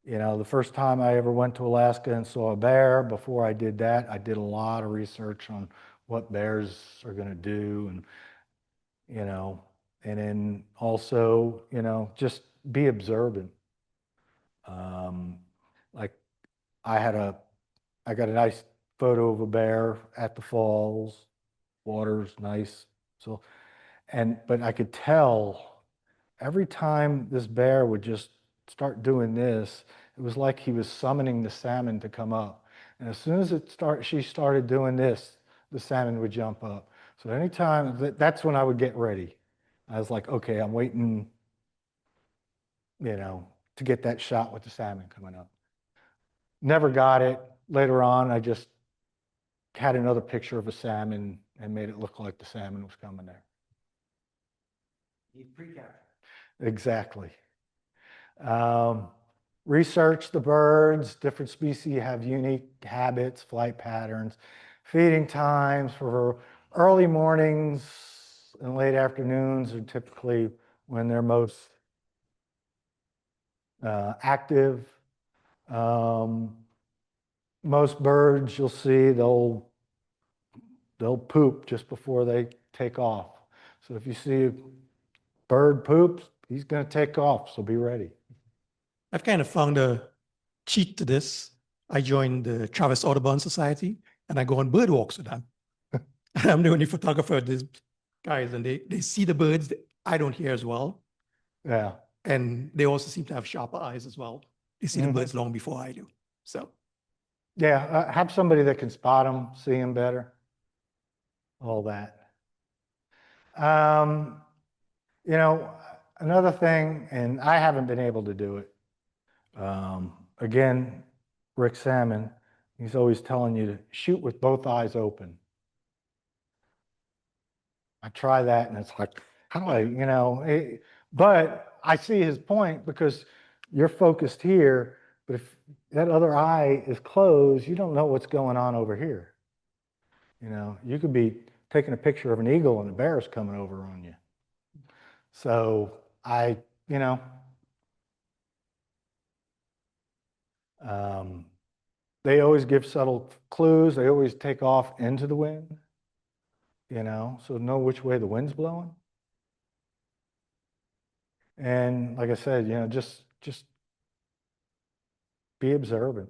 You know, the first time I ever went to Alaska and saw a bear, before I did that, I did a lot of research on what bears are going to do, and, you know, and then also, you know, just be observant. Like I got a nice photo of a bear at the falls, water's nice. So, but I could tell every time this bear would just start doing this, it was like he was summoning the salmon to come up. And as soon as she started doing this, the salmon would jump up. So anytime, that's when I would get ready. I was like, okay, I'm waiting, you know, to get that shot with the salmon coming up. Never got it. Later on, I just had another picture of a salmon and made it look like the salmon was coming there. Exactly. Research the birds. Different species have unique habits, flight patterns, feeding times. For early mornings and late afternoons are typically when they're most active. Most birds you'll see, they'll poop just before they take off. So if you see a bird poops, he's going to take off, so be ready. I've kind of found a cheat to this. I joined the Travis Audubon Society and I go on bird walks with them. I'm the only photographer, these guys, and they see the birds that I don't hear as well. Yeah. And they also seem to have sharper eyes as well. They see the birds long before I do. So, yeah, have somebody that can spot them, see them better, all that. You know, another thing, and I haven't been able to do it. Again, Rick Salmon, he's always telling you to shoot with both eyes open. I try that and it's like, how do I, you know, but I see his point because you're focused here, but if that other eye is closed, you don't know what's going on over here. You know, you could be taking a picture of an eagle and a bear is coming over on you. So you know, they always give subtle clues. They always take off into the wind, you know, so know which way the wind's blowing. And like I said, you know, just be observant.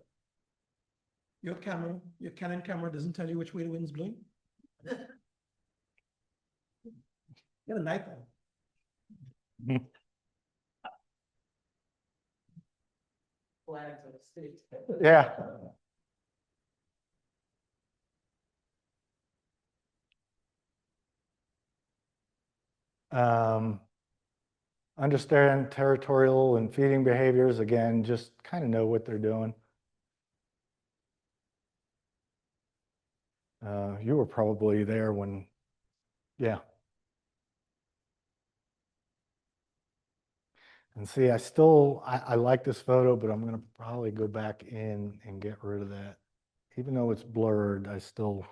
your Canon camera doesn't tell you which way the wind's blowing? Get a knife on. Flags of the state. Yeah. Understand territorial and feeding behaviors. Again, just kind of know what they're doing. You were probably there when, yeah. And see, I like this photo, but I'm going to probably go back in and get rid of that. Even though it's blurred, I still,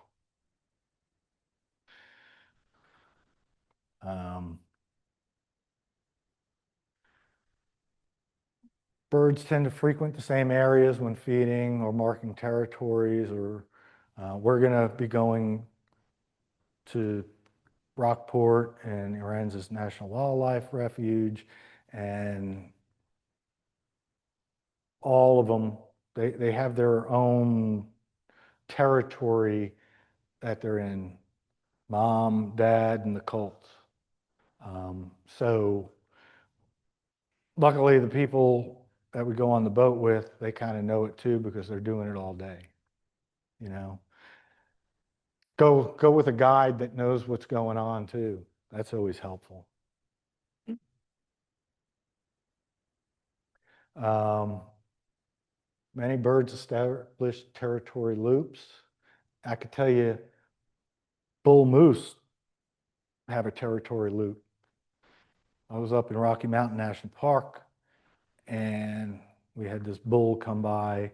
birds tend to frequent the same areas when feeding or marking territories, or we're going to be going to Rockport and Aransas National Wildlife Refuge, and all of them, they have their own territory that they're in, mom, dad, and the colts. So luckily the people that we go on the boat with, they kind of know it too because they're doing it all day, you know. Go with a guide that knows what's going on too. That's always helpful. Many birds establish territory loops. I could tell you bull moose have a territory loop. I was up in Rocky Mountain National Park and we had this bull come by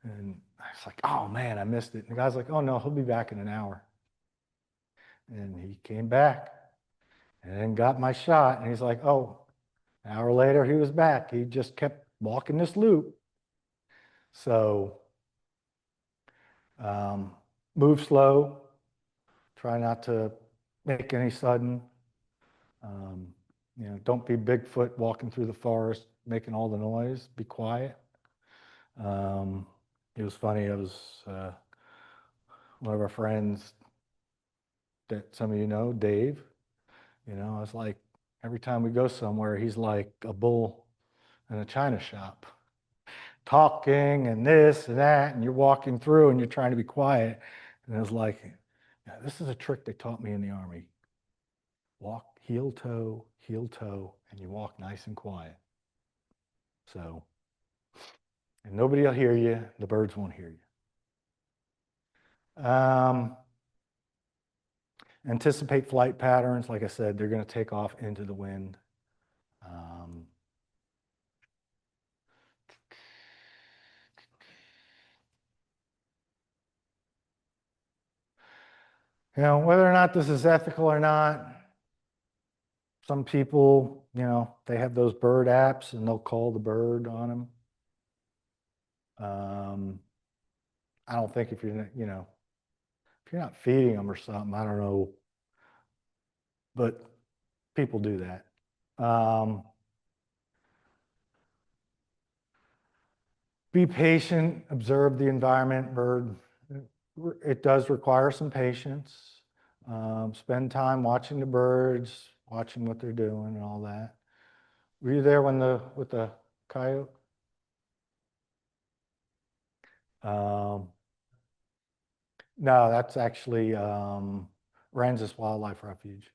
and I was like, oh man, I missed it. And the guy's like, oh no, he'll be back in an hour. And he came back and then got my shot and he's like, oh, An hour later, he was back. He just kept walking this loop. So move slow. Try not to make any sudden. Don't be Bigfoot walking through the forest, making all the noise. Be quiet. It was funny. It was one of our friends that some of you know, Dave. It's like every time we go somewhere, he's like a bull in a china shop, talking and this and that, and you're walking through and you're trying to be quiet. And it was like, yeah, this is a trick they taught me in the Army. Walk heel toe, and you walk nice and quiet. So, and nobody will hear you. The birds won't hear you. Anticipate flight patterns. Like I said, they're going to take off into the wind. Whether or not this is ethical or not, some people, they have those bird apps and they'll call the bird on them. I don't think if you're not feeding them or something, I don't know, but people do that. Be patient, observe the environment, bird. It does require some patience. Spend time watching the birds, watching what they're doing and all that. Were you there with the coyote? No, that's actually Ranzis Wildlife Refuge.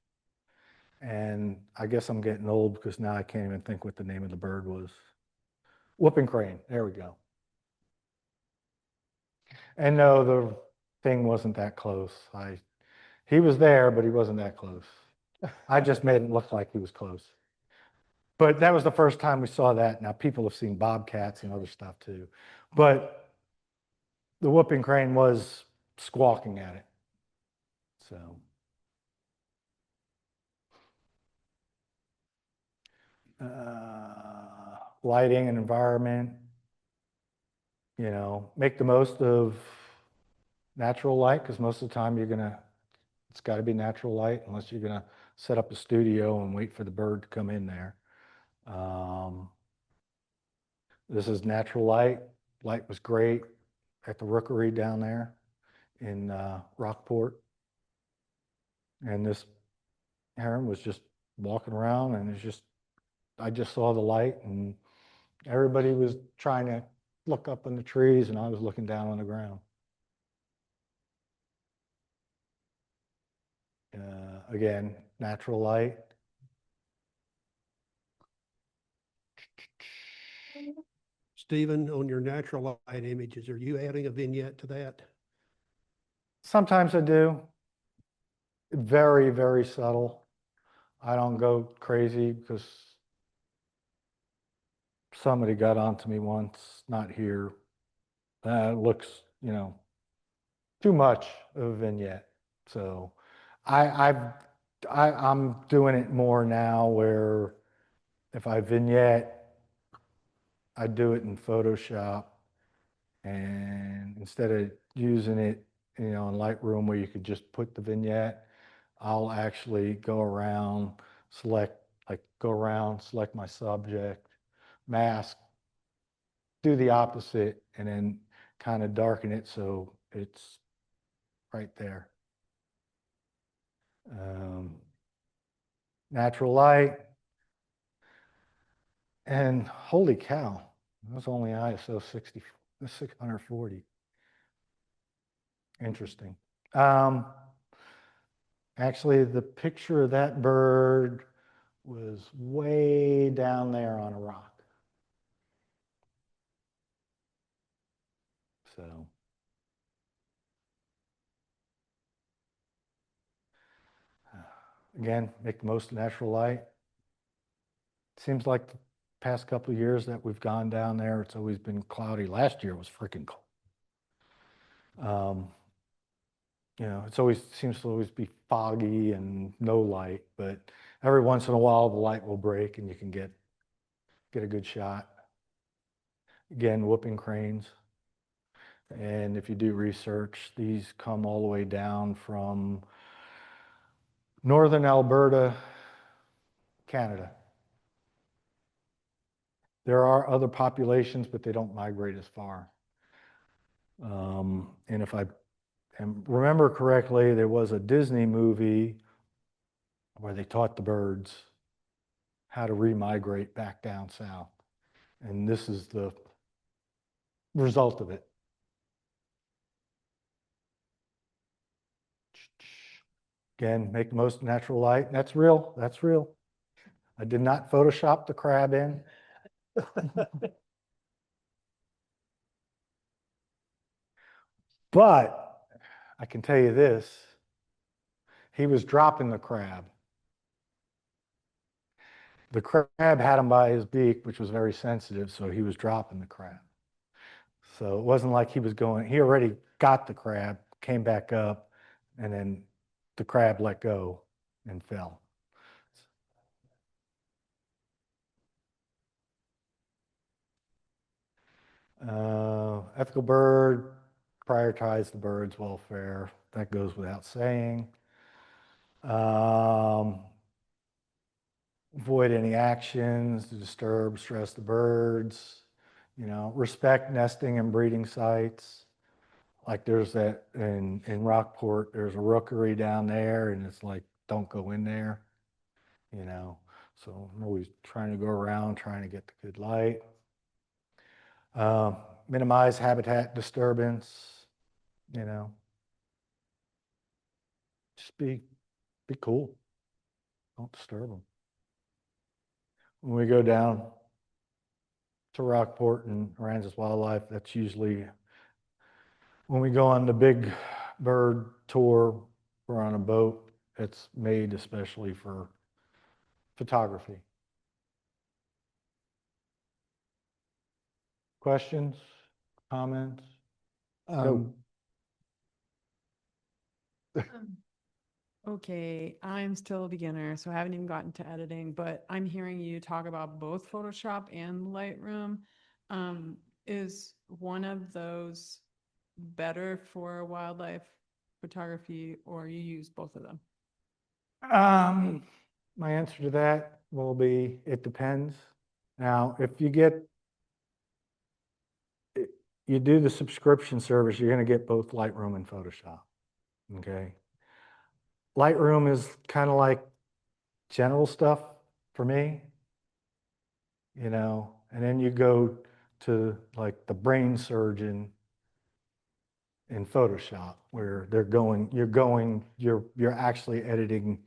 And I guess I'm getting old because now I can't even think what the name of the bird was. Whooping crane, there we go. And no, the thing wasn't that close. He was there, but he wasn't that close. I just made it look like he was close. But that was the first time we saw that. Now people have seen bobcats and other stuff too. But the whooping crane was squawking at it. So. Lighting and environment, make the most of natural light, because most of the time it's got to be natural light unless you're gonna set up a studio and wait for the bird to come in there. This is natural light. Light was great at the rookery down there in Rockport. And this heron was just walking around and I just saw the light and everybody was trying to look up in the trees and I was looking down on the ground. Again, natural light. Stephen, on your natural light images, are you adding a vignette to that? Sometimes I do. Very, very subtle. I don't go crazy because somebody got onto me once, not here. It looks, too much of a vignette. So I'm doing it more now where if I vignette, I do it in Photoshop, and instead of using it, in Lightroom where you could just put the vignette, I'll actually go around, select my subject, mask, do the opposite, and then kind of darken it so it's right there. Natural light. And holy cow, that was only ISO 640. Interesting. Actually, the picture of that bird was way down there on a rock. So. Again, make the most of natural light. Seems like the past couple of years that we've gone down there, it's always been cloudy. Last year was freaking cold. It seems to always be foggy and no light, but every once in a while the light will break and you can get get a good shot. Again, whooping cranes. And if you do research, these come all the way down from northern Alberta, Canada. There are other populations, but they don't migrate as far. And if I remember correctly, there was a Disney movie where they taught the birds how to remigrate back down south. And this is the result of it. Again, make the most natural light. That's real. That's real. I did not Photoshop the crab in. But I can tell you this, he was dropping the crab. The crab had him by his beak, which was very sensitive, so he was dropping the crab. So it wasn't like he was going, he already got the crab, came back up, and then the crab let go and fell. Ethical bird, prioritize the bird's welfare. That goes without saying. Avoid any actions to disturb, stress the birds. You know, respect nesting and breeding sites. Like there's that in Rockport, there's a rookery down there, and it's like, don't go in there. You know, so I'm always trying to go around, trying to get the good light. Minimize habitat disturbance, you know. Just be cool. Don't disturb them. When we go down to Rockport and Aransas Wildlife, that's usually when we go on the big bird tour, we're on a boat. It's made especially for photography. Questions, comments? Okay, I'm still a beginner, so I haven't even gotten to editing, but I'm hearing you talk about both Photoshop and Lightroom. Is one of those better for wildlife photography, or you use both of them? My answer to that will be, it depends. Now, if you do the subscription service, you're going to get both Lightroom and Photoshop, okay? Lightroom is kind of like general stuff for me, you know, and then you go to like the brain surgeon in Photoshop where you're actually editing.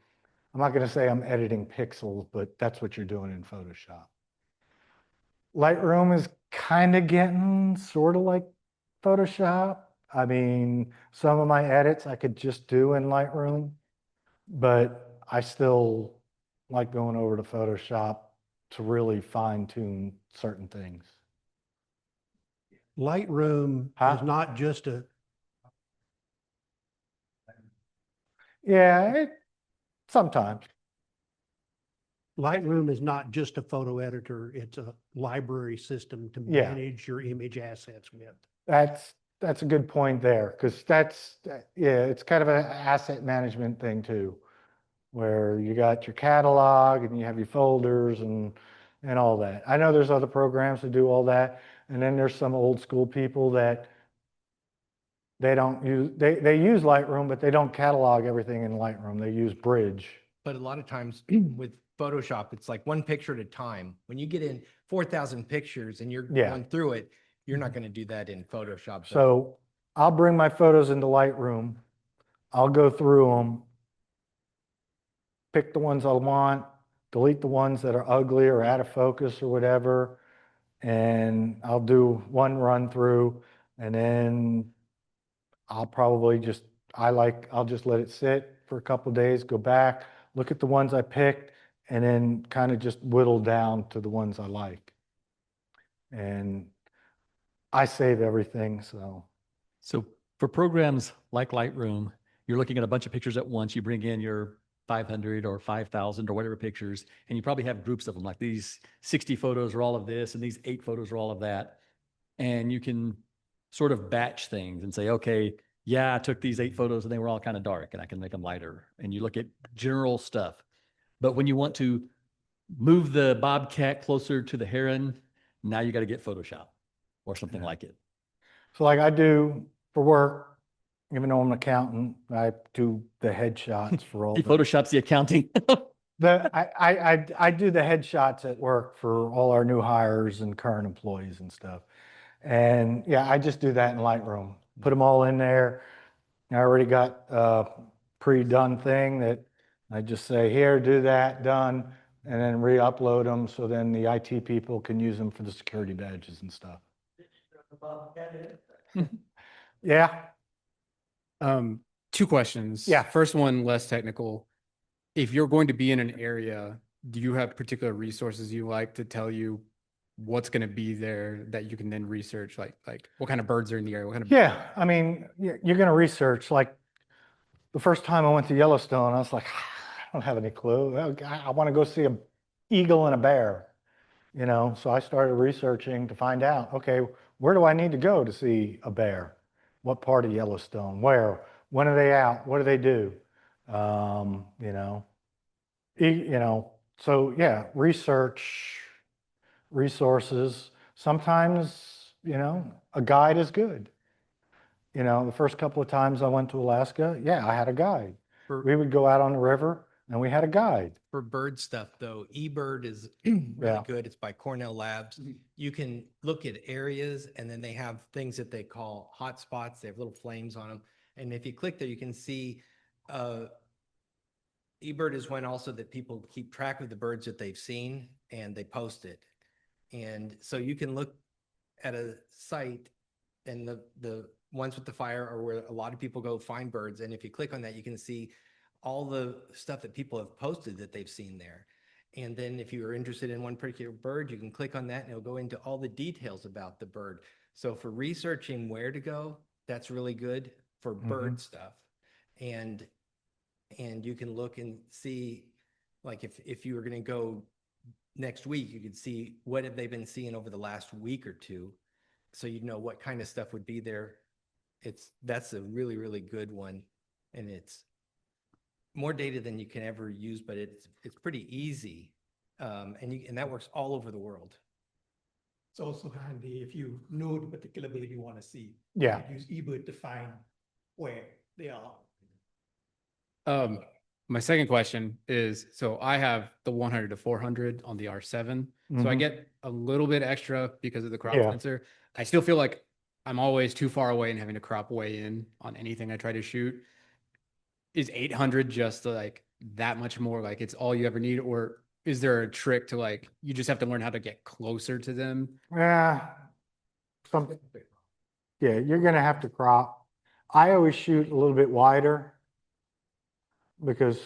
I'm not going to say I'm editing pixels, but that's what you're doing in Photoshop. Lightroom is kind of getting sort of like Photoshop. I mean, some of my edits I could just do in Lightroom, but I still like going over to Photoshop to really fine tune certain things. Lightroom is not just a, Yeah, sometimes. Lightroom is not just a photo editor, it's a library system to Yeah. manage your image assets with. That's a good point there, because it's kind of an asset management thing too, where you got your catalog and you have your folders and all that. I know there's other programs that do all that, and then there's some old school people that they use Lightroom, but they don't catalog everything in Lightroom. They use Bridge. But a lot of times with Photoshop, it's like one picture at a time. When you get in 4,000 pictures and you're going through it, you're not going to do that in Photoshop. So I'll bring my photos into Lightroom. I'll go through them, pick the ones I want, delete the ones that are ugly or out of focus or whatever, and I'll do one run through, and then I'll probably I'll just let it sit for a couple of days, go back, look at the ones I picked, and then kind of just whittle down to the ones I like. And I save everything, so. So for programs like Lightroom, you're looking at a bunch of pictures at once. You bring in your 500 or 5,000 or whatever pictures, and you probably have groups of them, like these 60 photos are all of this, and these 8 photos are all of that. And you can sort of batch things and say, okay, yeah, I took these 8 photos and they were all kind of dark, and I can make them lighter. And you look at general stuff. But when you want to move the bobcat closer to the heron, now you got to get Photoshop or something like it. So like I do for work, even though I'm an accountant, I do the headshots for all He the, Photoshops the accounting. I do the headshots at work for all our new hires and current employees and stuff. And yeah, I just do that in Lightroom. Put them all in there. I already got a pre-done thing that I just say, here, do that, done, and then re-upload them so then the IT people can use them for the security badges and stuff. Yeah. 2 questions. Yeah. First one, less technical. If you're going to be in an area, do you have particular resources you like to tell you what's going to be there that you can then research? Like what kind of birds are in the area? What kind of Yeah, I mean, you're going to research. Like the first time I went to Yellowstone, I was like, I don't have any clue. I want to go see an eagle and a bear, you know? So I started researching to find out, okay, where do I need to go to see a bear? What part of Yellowstone? Where? When are they out? What do they do? You know, so yeah, research, resources. Sometimes, you know, a guide is good. You know, the first couple of times I went to Alaska, yeah, I had a guide. We would go out on the river and we had a guide. For bird stuff though, eBird is really Yeah. good. It's by Cornell Labs. You can look at areas and then they have things that they call hotspots. They have little flames on them. And if you click there, you can see eBird is one also that people keep track of the birds that they've seen and they post it. And so you can look at a site and the ones with the fire are where a lot of people go find birds. And if you click on that, you can see all the stuff that people have posted that they've seen there. And then if you are interested in one particular bird, you can click on that and it'll go into all the details about the bird. So for researching where to go, that's really good for bird stuff. And you can look and see, like if you were going to go next week, you could see what have they been seeing over the last week or two. So you'd know what kind of stuff would be there. That's a really, really good one. And it's more data than you can ever use, but it's pretty easy. And that works all over the world. It's also handy if you know the particular bird you want to see. Yeah. Use eBird to find where they are. My second question is, so I have the 100 to 400 on the R7. So I get a little bit extra because of the crop Yeah. sensor. I still feel like I'm always too far away and having to crop way in on anything I try to shoot. Is 800 just like that much more, like it's all you ever need? Or is there a trick to like, you just have to learn how to get closer to them? Yeah. Yeah, you're going to have to crop. I always shoot a little bit wider because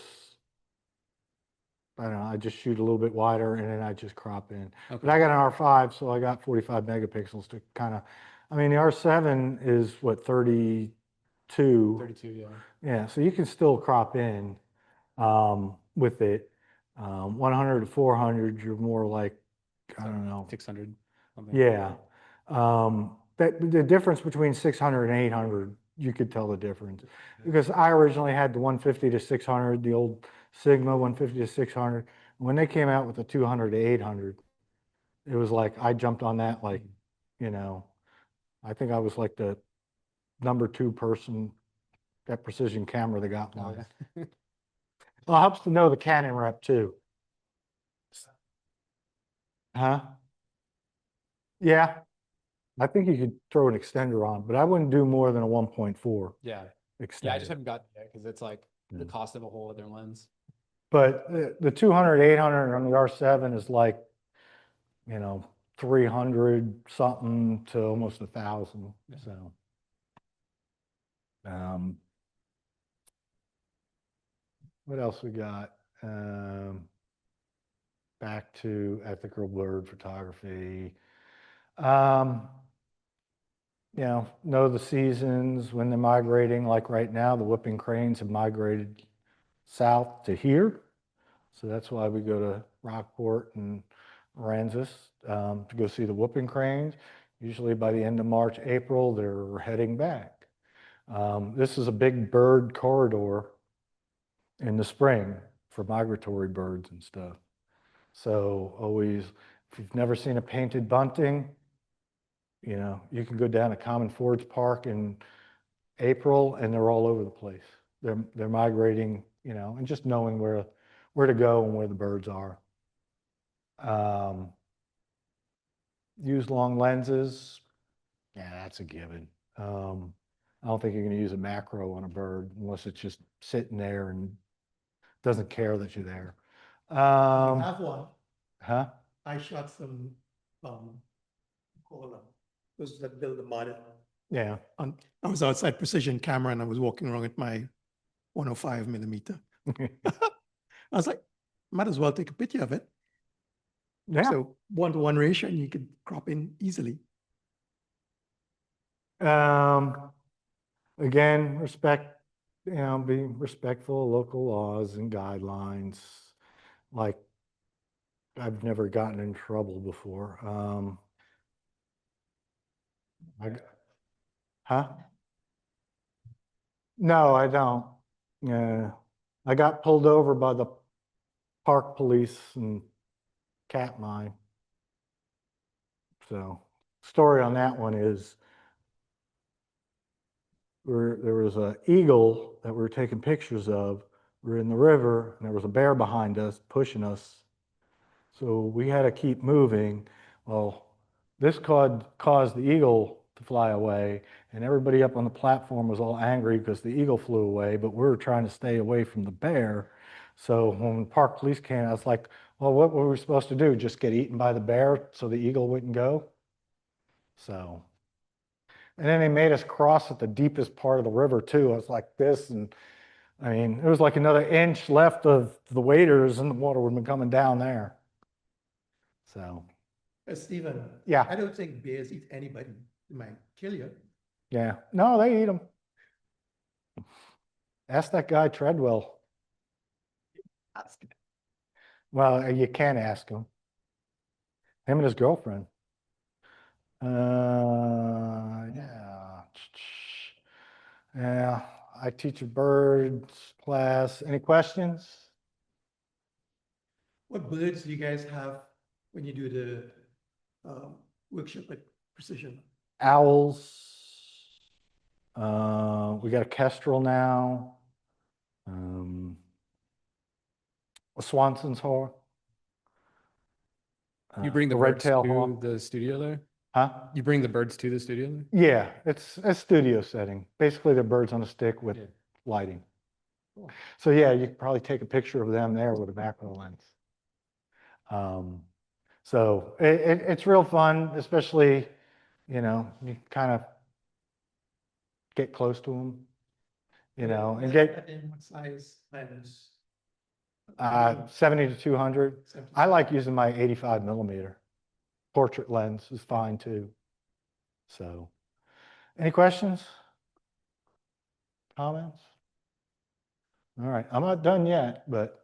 I don't know, I just shoot a little bit wider and then I just crop in. But I got an R5, so I got 45 megapixels to kind of, I mean, the R7 is what, 32? 32, yeah. Yeah, so you can still crop in with it. 100 to 400, you're more like, I don't know. 600. Yeah. The difference between 600 and 800, you could tell the difference. Because I originally had the 150 to 600, the old Sigma 150 to 600. When they came out with the 200 to 800, it was like I jumped on that like, you know, I think I was like the number 2 person at Precision Camera that got one. Well, it helps to know the Canon rep too. Huh? Yeah. I think you could throw an extender on, but I wouldn't do more than a 1.4 Yeah. extender. Yeah, I just haven't gotten it because it's like the cost of a whole other lens. But the 200, 800 on the R7 is like, you know, 300 something to almost 1,000. So, what else we got? Back to ethical bird photography. You know the seasons when they're migrating. Like right now, the whooping cranes have migrated south to here. So that's why we go to Rockport and Aransas to go see the whooping cranes. Usually by the end of March, April, they're heading back. This is a big bird corridor in the spring for migratory birds and stuff. So always, if you've never seen a painted bunting, you know, you can go down to Common Fords Park in April and they're all over the place. They're migrating, you know, and just knowing where to go and where the birds are. Use long lenses. Yeah, that's a given. I don't think you're going to use a macro on a bird unless it's just sitting there and doesn't care that you're there. I have one. Huh? I shot some, those that build the mud. Yeah. I was outside Precision Camera and I was walking around with my 105 millimeter. I was like, might as well take a picture of it. Yeah. So 1-to-1 ratio and you could crop in easily. Again, respect, you know, be respectful of local laws and guidelines. Like, I've never gotten in trouble before. Huh? No, I don't. Yeah. I got pulled over by the park police and cat mine. So, story on that one is there was an eagle that we were taking pictures of. We were in the river and there was a bear behind us pushing us. So we had to keep moving. Well, this caused the eagle to fly away, and everybody up on the platform was all angry because the eagle flew away, but we were trying to stay away from the bear. So when the park police came, I was like, well, what were we supposed to do? Just get eaten by the bear so the eagle wouldn't go? So, and then they made us cross at the deepest part of the river too. I was like this, and I mean, it was like another inch left of the waders and the water would have been coming down there. So, Stephen. Yeah. I don't think bears eat anybody. They might kill you. yeah, no, they eat them. Ask that guy Treadwell. Ask him. Well, you can ask him. Him and his girlfriend. Yeah. Yeah, I teach a birds class. Any questions? What birds do you guys have when you do the workshop at Precision? Owls. We got a kestrel now. A Swanson's hawk. You bring the a birds red-tailed to hawk. the studio there? Huh? You bring the birds to the studio there? Yeah, it's a studio setting. Basically, they're birds on a stick with Yeah. lighting. So yeah, you could probably take a picture of them there with a macro lens. So it's real fun, especially, you know, you kind of get close to them, you know, and get What size lens? 70 to 200. I like using my 85 millimeter. Portrait lens is fine too. So, any questions? Comments? All right, I'm not done yet, but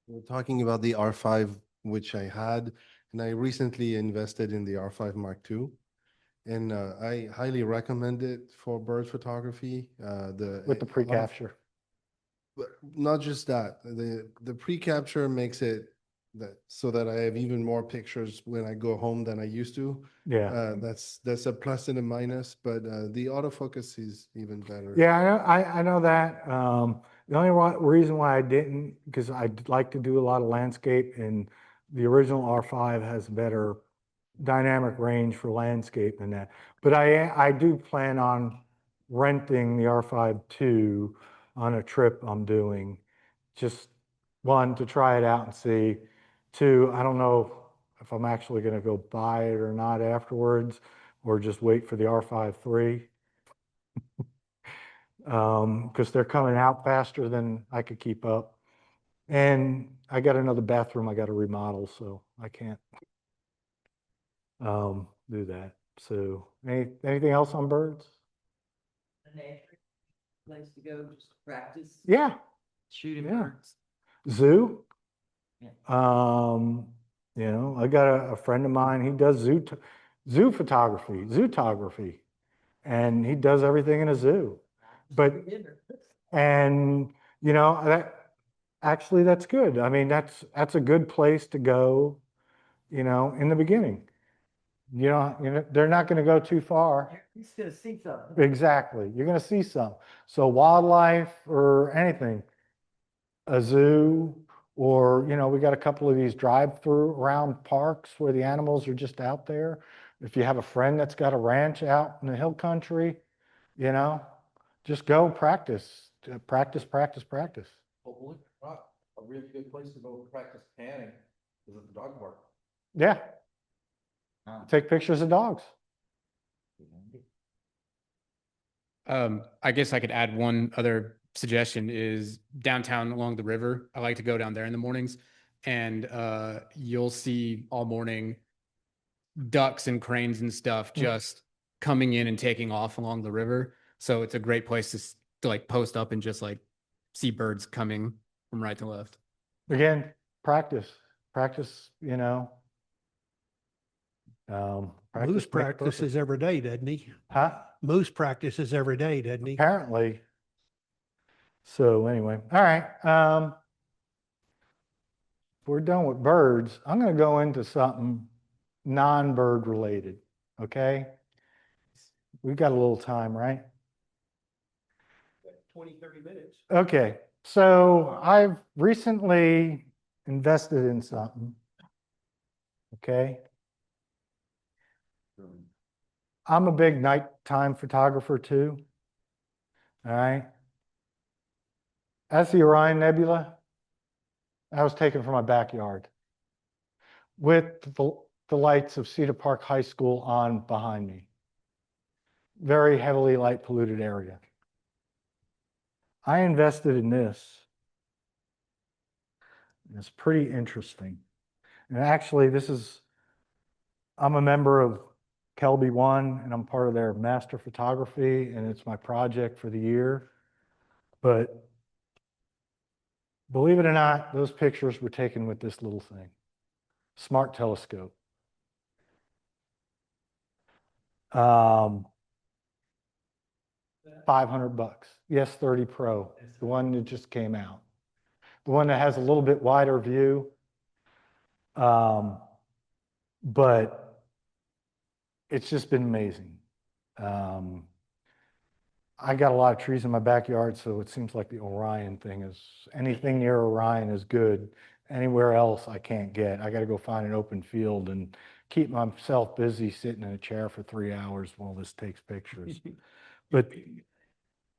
We're talking about the R5, which I had, and I recently invested in the R5 Mark II. And I highly recommend it for bird photography. with the pre-capture. But not just that, the pre-capture makes it so that I have even more pictures when I go home than I used to. Yeah. That's a plus and a minus, but the autofocus is even better. Yeah, I know that. The only reason why I didn't, because I'd like to do a lot of landscape, and the original R5 has better dynamic range for landscape than that. But I do plan on renting the R5 II on a trip I'm doing. Just one, to try it out and see. Two, I don't know if I'm actually going to go buy it or not afterwards, or just wait for the R5 III. Because they're coming out faster than I could keep up. And I got another bathroom I got to remodel, so I can't do that. So anything else on birds? place to go just to practice Yeah, shooting yeah. birds? zoo. Yeah. I got a friend of mine, he does zoo photography, zootography, and he does everything in a zoo. But, and, that's good. I mean, that's a good place to go, in the beginning. They're not going to go too far. You're just gonna see something. Exactly. You're going to see some. So wildlife or anything, a zoo, or, we got a couple of these drive-through around parks where the animals are just out there. If you have a friend that's got a ranch out in the hill country, just go practice, practice, practice, practice. A really good place to go practice panning is at the dog park. Yeah. Take pictures of dogs. I guess I could add one other suggestion is downtown along the river. I like to go down there in the mornings, and you'll see all morning ducks and cranes and stuff just coming in and taking off along the river. So it's a great place to like post up and just like see birds coming from right to left. Again, practice, Moose makes perfect. practices every day, doesn't he? Huh? Moose practices every day, doesn't he? Apparently. So anyway, all right. If we're done with birds, I'm going to go into something non-bird related. Okay. We've got a little time, right? 20, 30 minutes. Okay. So I've recently invested in something. Okay. I'm a big nighttime photographer too. All right. That's the Orion Nebula. That was taken from my backyard with the lights of Cedar Park High School on behind me. Very heavily light polluted area. I invested in this. And it's pretty interesting. And actually, I'm a member of Kelby One, and I'm part of their master photography, and it's my project for the year. But believe it or not, those pictures were taken with this little thing, smart telescope. 500 bucks. Yes, 30 Pro, the one that just came out. The one that has a little bit wider view. But it's just been amazing. I got a lot of trees in my backyard, so it seems like the Orion thing is, anything near Orion is good. Anywhere else I can't get. I got to go find an open field and keep myself busy sitting in a chair for 3 hours while this takes pictures. But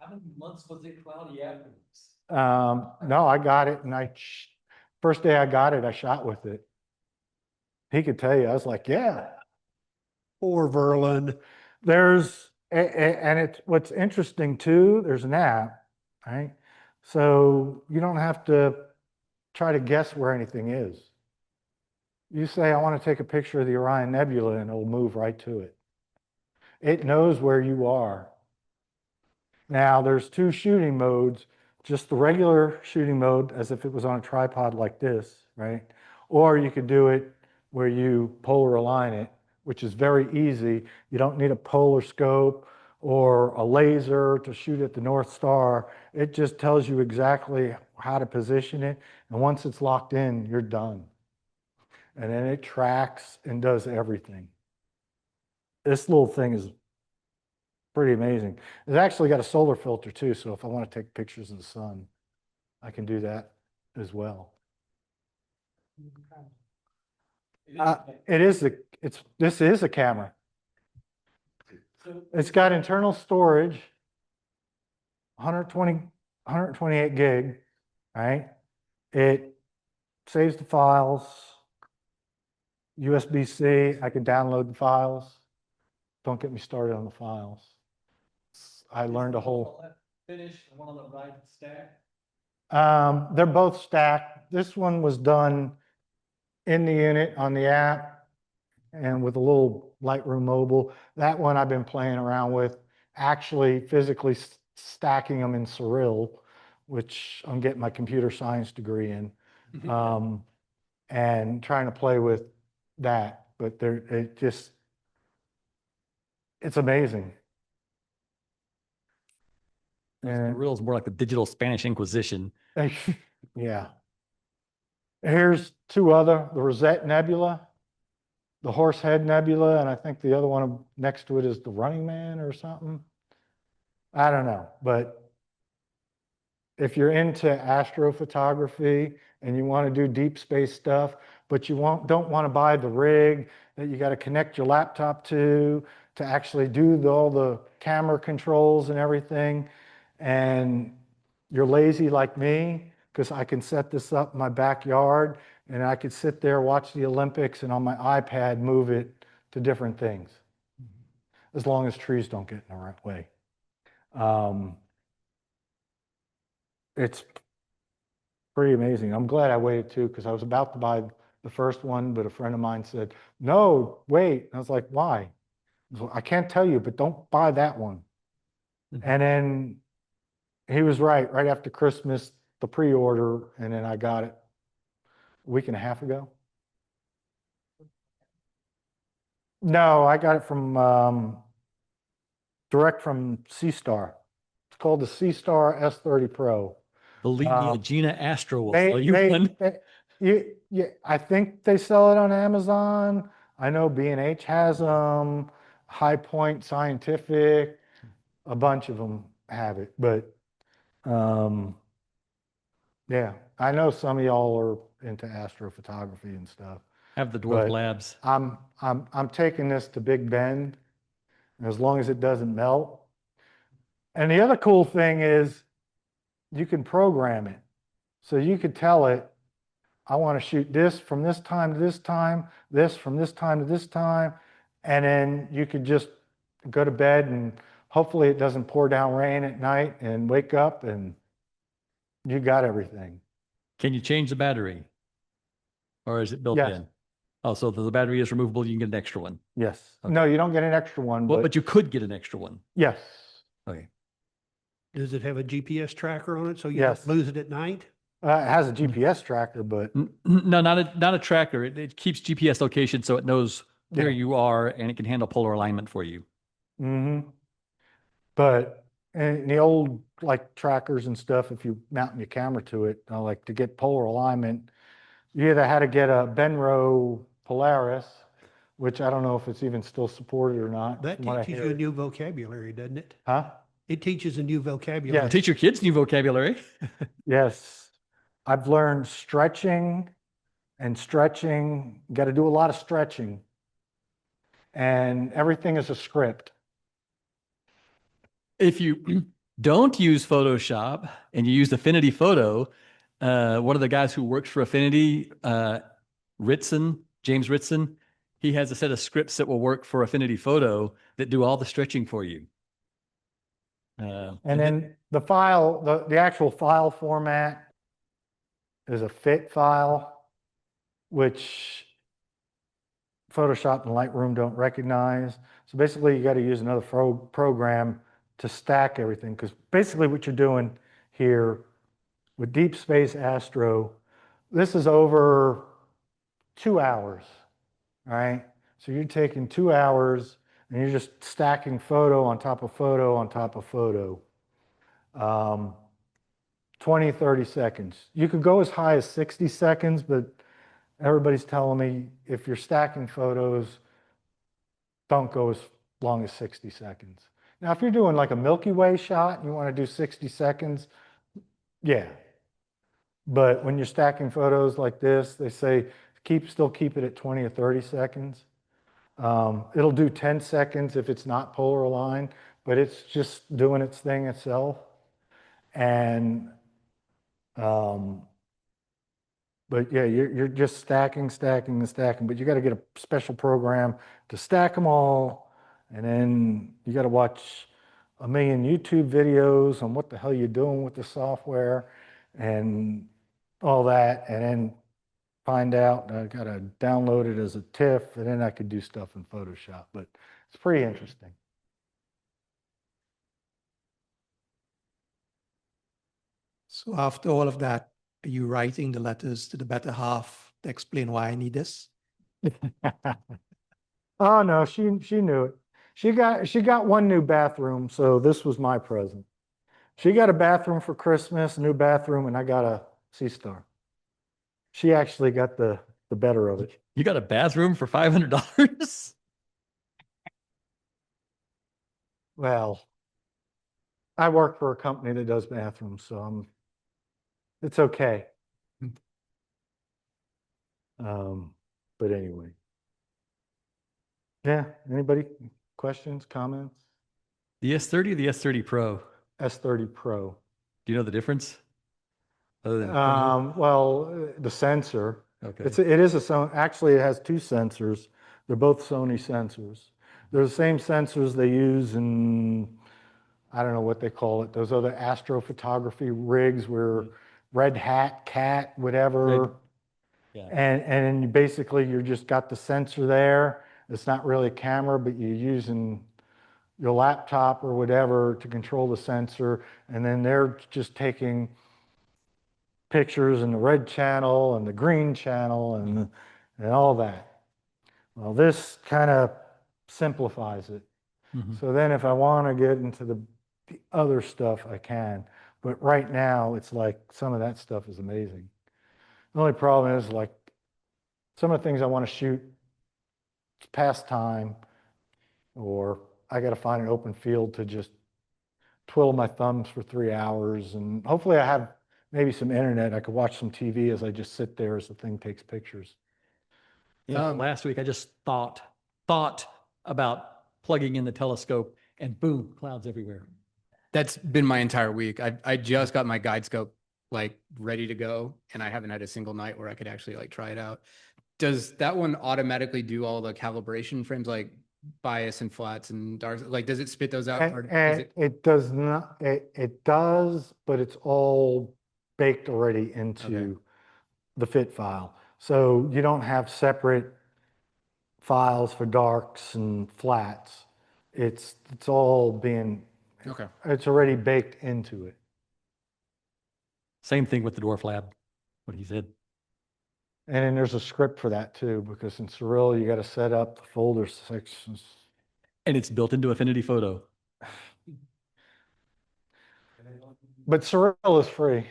how many months was it cloudy afterwards? no, I got it, and first day I got it, I shot with it. He could tell you, I was like, yeah. Poor Verlin. And what's interesting too, there's an app, right? So you don't have to try to guess where anything is. You say, I want to take a picture of the Orion Nebula, and it'll move right to it. It knows where you are. Now, there's two shooting modes, just the regular shooting mode as if it was on a tripod like this, right? Or you could do it where you polar align it, which is very easy. You don't need a polar scope or a laser to shoot at the North Star. It just tells you exactly how to position it. And once it's locked in, you're done. And then it tracks and does everything. This little thing is pretty amazing. It's actually got a solar filter too, so if I want to take pictures of the sun, I can do that as well. This is a camera. It's got internal storage, 128 gig, right? It saves the files, USB-C, I can download the files. Don't get me started on the files. I learned a whole. Finish, one on the right stack. They're both stacked. This one was done in the unit on the app and with a little Lightroom mobile. That one I've been playing around with, actually physically stacking them in Surreal, which I'm getting my computer science degree in, and trying to play with that. But it's amazing. The And real is more like the digital Spanish Inquisition. yeah. Here's two other, the Rosette Nebula, the Horsehead Nebula, and I think the other one next to it is the Running Man or something. I don't know, but if you're into astrophotography and you want to do deep space stuff, but you don't want to buy the rig that you got to connect your laptop to actually do all the camera controls and everything, and you're lazy like me, because I can set this up in my backyard and I could sit there, watch the Olympics, and on my iPad move it to different things, as long as trees don't get in the right way. It's pretty amazing. I'm glad I waited too, because I was about to buy the first one, but a friend of mine said, no, wait. And I was like, why? I can't tell you, but don't buy that one. And then he was right after Christmas, the pre-order, and then I got it a week and a half ago. No, I got it from direct from Seestar. It's called the Seestar S30 Pro. Believe me, Gina Astro will sell you one. I think they sell it on Amazon. I know B&H has them. High Point Scientific, a bunch of them have it. But yeah, I know some of y'all are into astrophotography and stuff. Have the Dwarf But Labs. I'm taking this to Big Bend, as long as it doesn't melt. And the other cool thing is you can program it. So you could tell it, I want to shoot this from this time to this time, this from this time to this time, and then you could just go to bed and hopefully it doesn't pour down rain at night and wake up and you got everything. Can you change the battery? Or is it built Yes. in? Oh, so if the battery is removable, you can get an extra one. Yes. Okay. No, you don't get an extra one, Well, but you could get an extra one. yes. Okay. Does it have a GPS tracker on it so you Yes. don't lose it at night? It has a GPS tracker, but No, not a tracker. It keeps GPS location so it knows where Yeah. you are and it can handle polar alignment for you. But in the old like trackers and stuff, if you mount your camera to it, like to get polar alignment, you either had to get a Benro Polaris, which I don't know if it's even still supported or not. That from what I teaches you hear. a new vocabulary, doesn't it? Huh? It teaches a new vocabulary. Yes. Teach your kids new vocabulary. Yes. I've learned stretching and stretching. Got to do a lot of stretching. And everything is a script. If you don't use Photoshop and you use Affinity Photo, one of the guys who works for Affinity, James Ritson, he has a set of scripts that will work for Affinity Photo that do all the stretching for you. And then the file, the actual file format is a fit file, which Photoshop and Lightroom don't recognize. So basically you got to use another program to stack everything, because basically what you're doing here with Deep Space Astro, this is over 2 hours, all right? So you're taking 2 hours and you're just stacking photo on top of photo on top of photo. 20, 30 seconds. You could go as high as 60 seconds, but everybody's telling me if you're stacking photos, don't go as long as 60 seconds. Now, if you're doing like a Milky Way shot and you want to do 60 seconds, yeah. But when you're stacking photos like this, they say still keep it at 20 or 30 seconds. It'll do 10 seconds if it's not polar aligned, but it's just doing its thing itself. And but yeah, you're just stacking, stacking, and stacking. But you got to get a special program to stack them all, and then you got to watch a million YouTube videos on what the hell you're doing with the software and all that, and then find out. I got to download it as a TIFF, and then I could do stuff in Photoshop. But it's pretty interesting. So after all of that, are you writing the letters to the better half to explain why I need this? Oh, no, she knew it. She got one new bathroom, so this was my present. She got a bathroom for Christmas, a new bathroom, and I got a Seestar. She actually got the better of it. You got a bathroom for $500? Well, I work for a company that does bathrooms, so it's okay. But anyway. Yeah, anybody, questions, comments? The S30 or the S30 Pro? S30 Pro. Do you know the difference? Other than Well, the sensor. okay. It is a Sony. Actually, it has two sensors. They're both Sony sensors. They're the same sensors they use in, I don't know what they call it, those other astrophotography rigs where Red Hat, Cat, whatever. Yeah. And basically you're just got the sensor there. It's not really a camera, but you're using your laptop or whatever to control the sensor. And then they're just taking pictures in the red channel and the green channel and all that. Well, this kind of simplifies it. Mhm. So then if I want to get into the other stuff, I can. But right now, it's like some of that stuff is amazing. The only problem is like some of the things I want to shoot, it's past time, or I got to find an open field to just twiddle my thumbs for 3 hours. And hopefully I have maybe some internet. I could watch some TV as I just sit there as the thing takes pictures. Yeah, last week I just thought about plugging in the telescope and boom, clouds everywhere. That's been my entire week. I just got my guide scope like ready to go, and I haven't had a single night where I could actually like try it out. Does that one automatically do all the calibration frames, like bias and flats and darks? Like, does it spit those out? Or is It does not, it does, but it's all baked already into the fit file. So you don't have separate files for darks and flats. It's all being, Okay. it's already baked into it. Same thing with the Dwarf Lab, what he said. And then there's a script for that too, because in Surreal, you got to set up the folder sections. And it's built into Affinity Photo. But Surreal is free.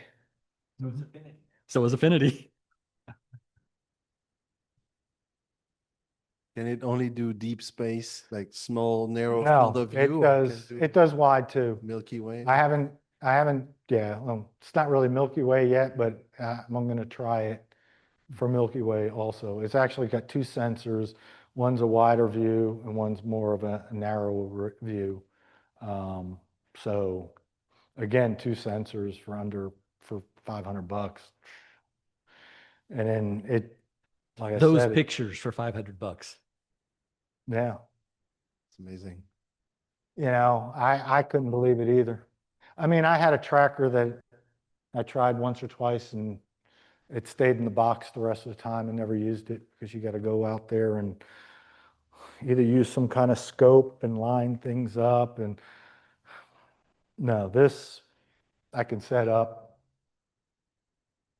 So is Affinity. Can it only do deep space, like small, narrow No, field of view? or can it does wide too. Milky Way? I haven't, yeah, well, it's not really Milky Way yet, but I'm going to try it for Milky Way also. It's actually got two sensors. One's a wider view and one's more of a narrow view. So again, two sensors for $500. And then it, like I Those said, pictures for $500. yeah, It's amazing. you know, I couldn't believe it either. I mean, I had a tracker that I tried once or twice and it stayed in the box the rest of the time and never used it because you got to go out there and either use some kind of scope and line things up. And no, this I can set up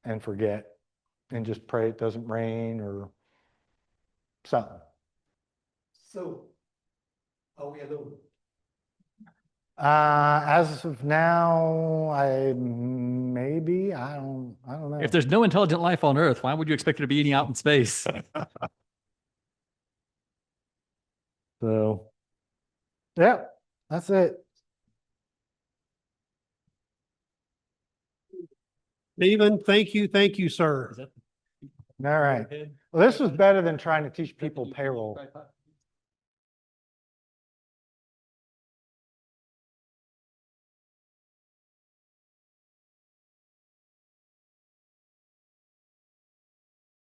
and forget and just pray it doesn't rain or something. So, are we alone? As of now, I don't know. If there's no intelligent life on Earth, why would you expect there to be any out in space? So, yeah, that's it. Stephen, thank you, sir. All right. Well, this was better than trying to teach people payroll.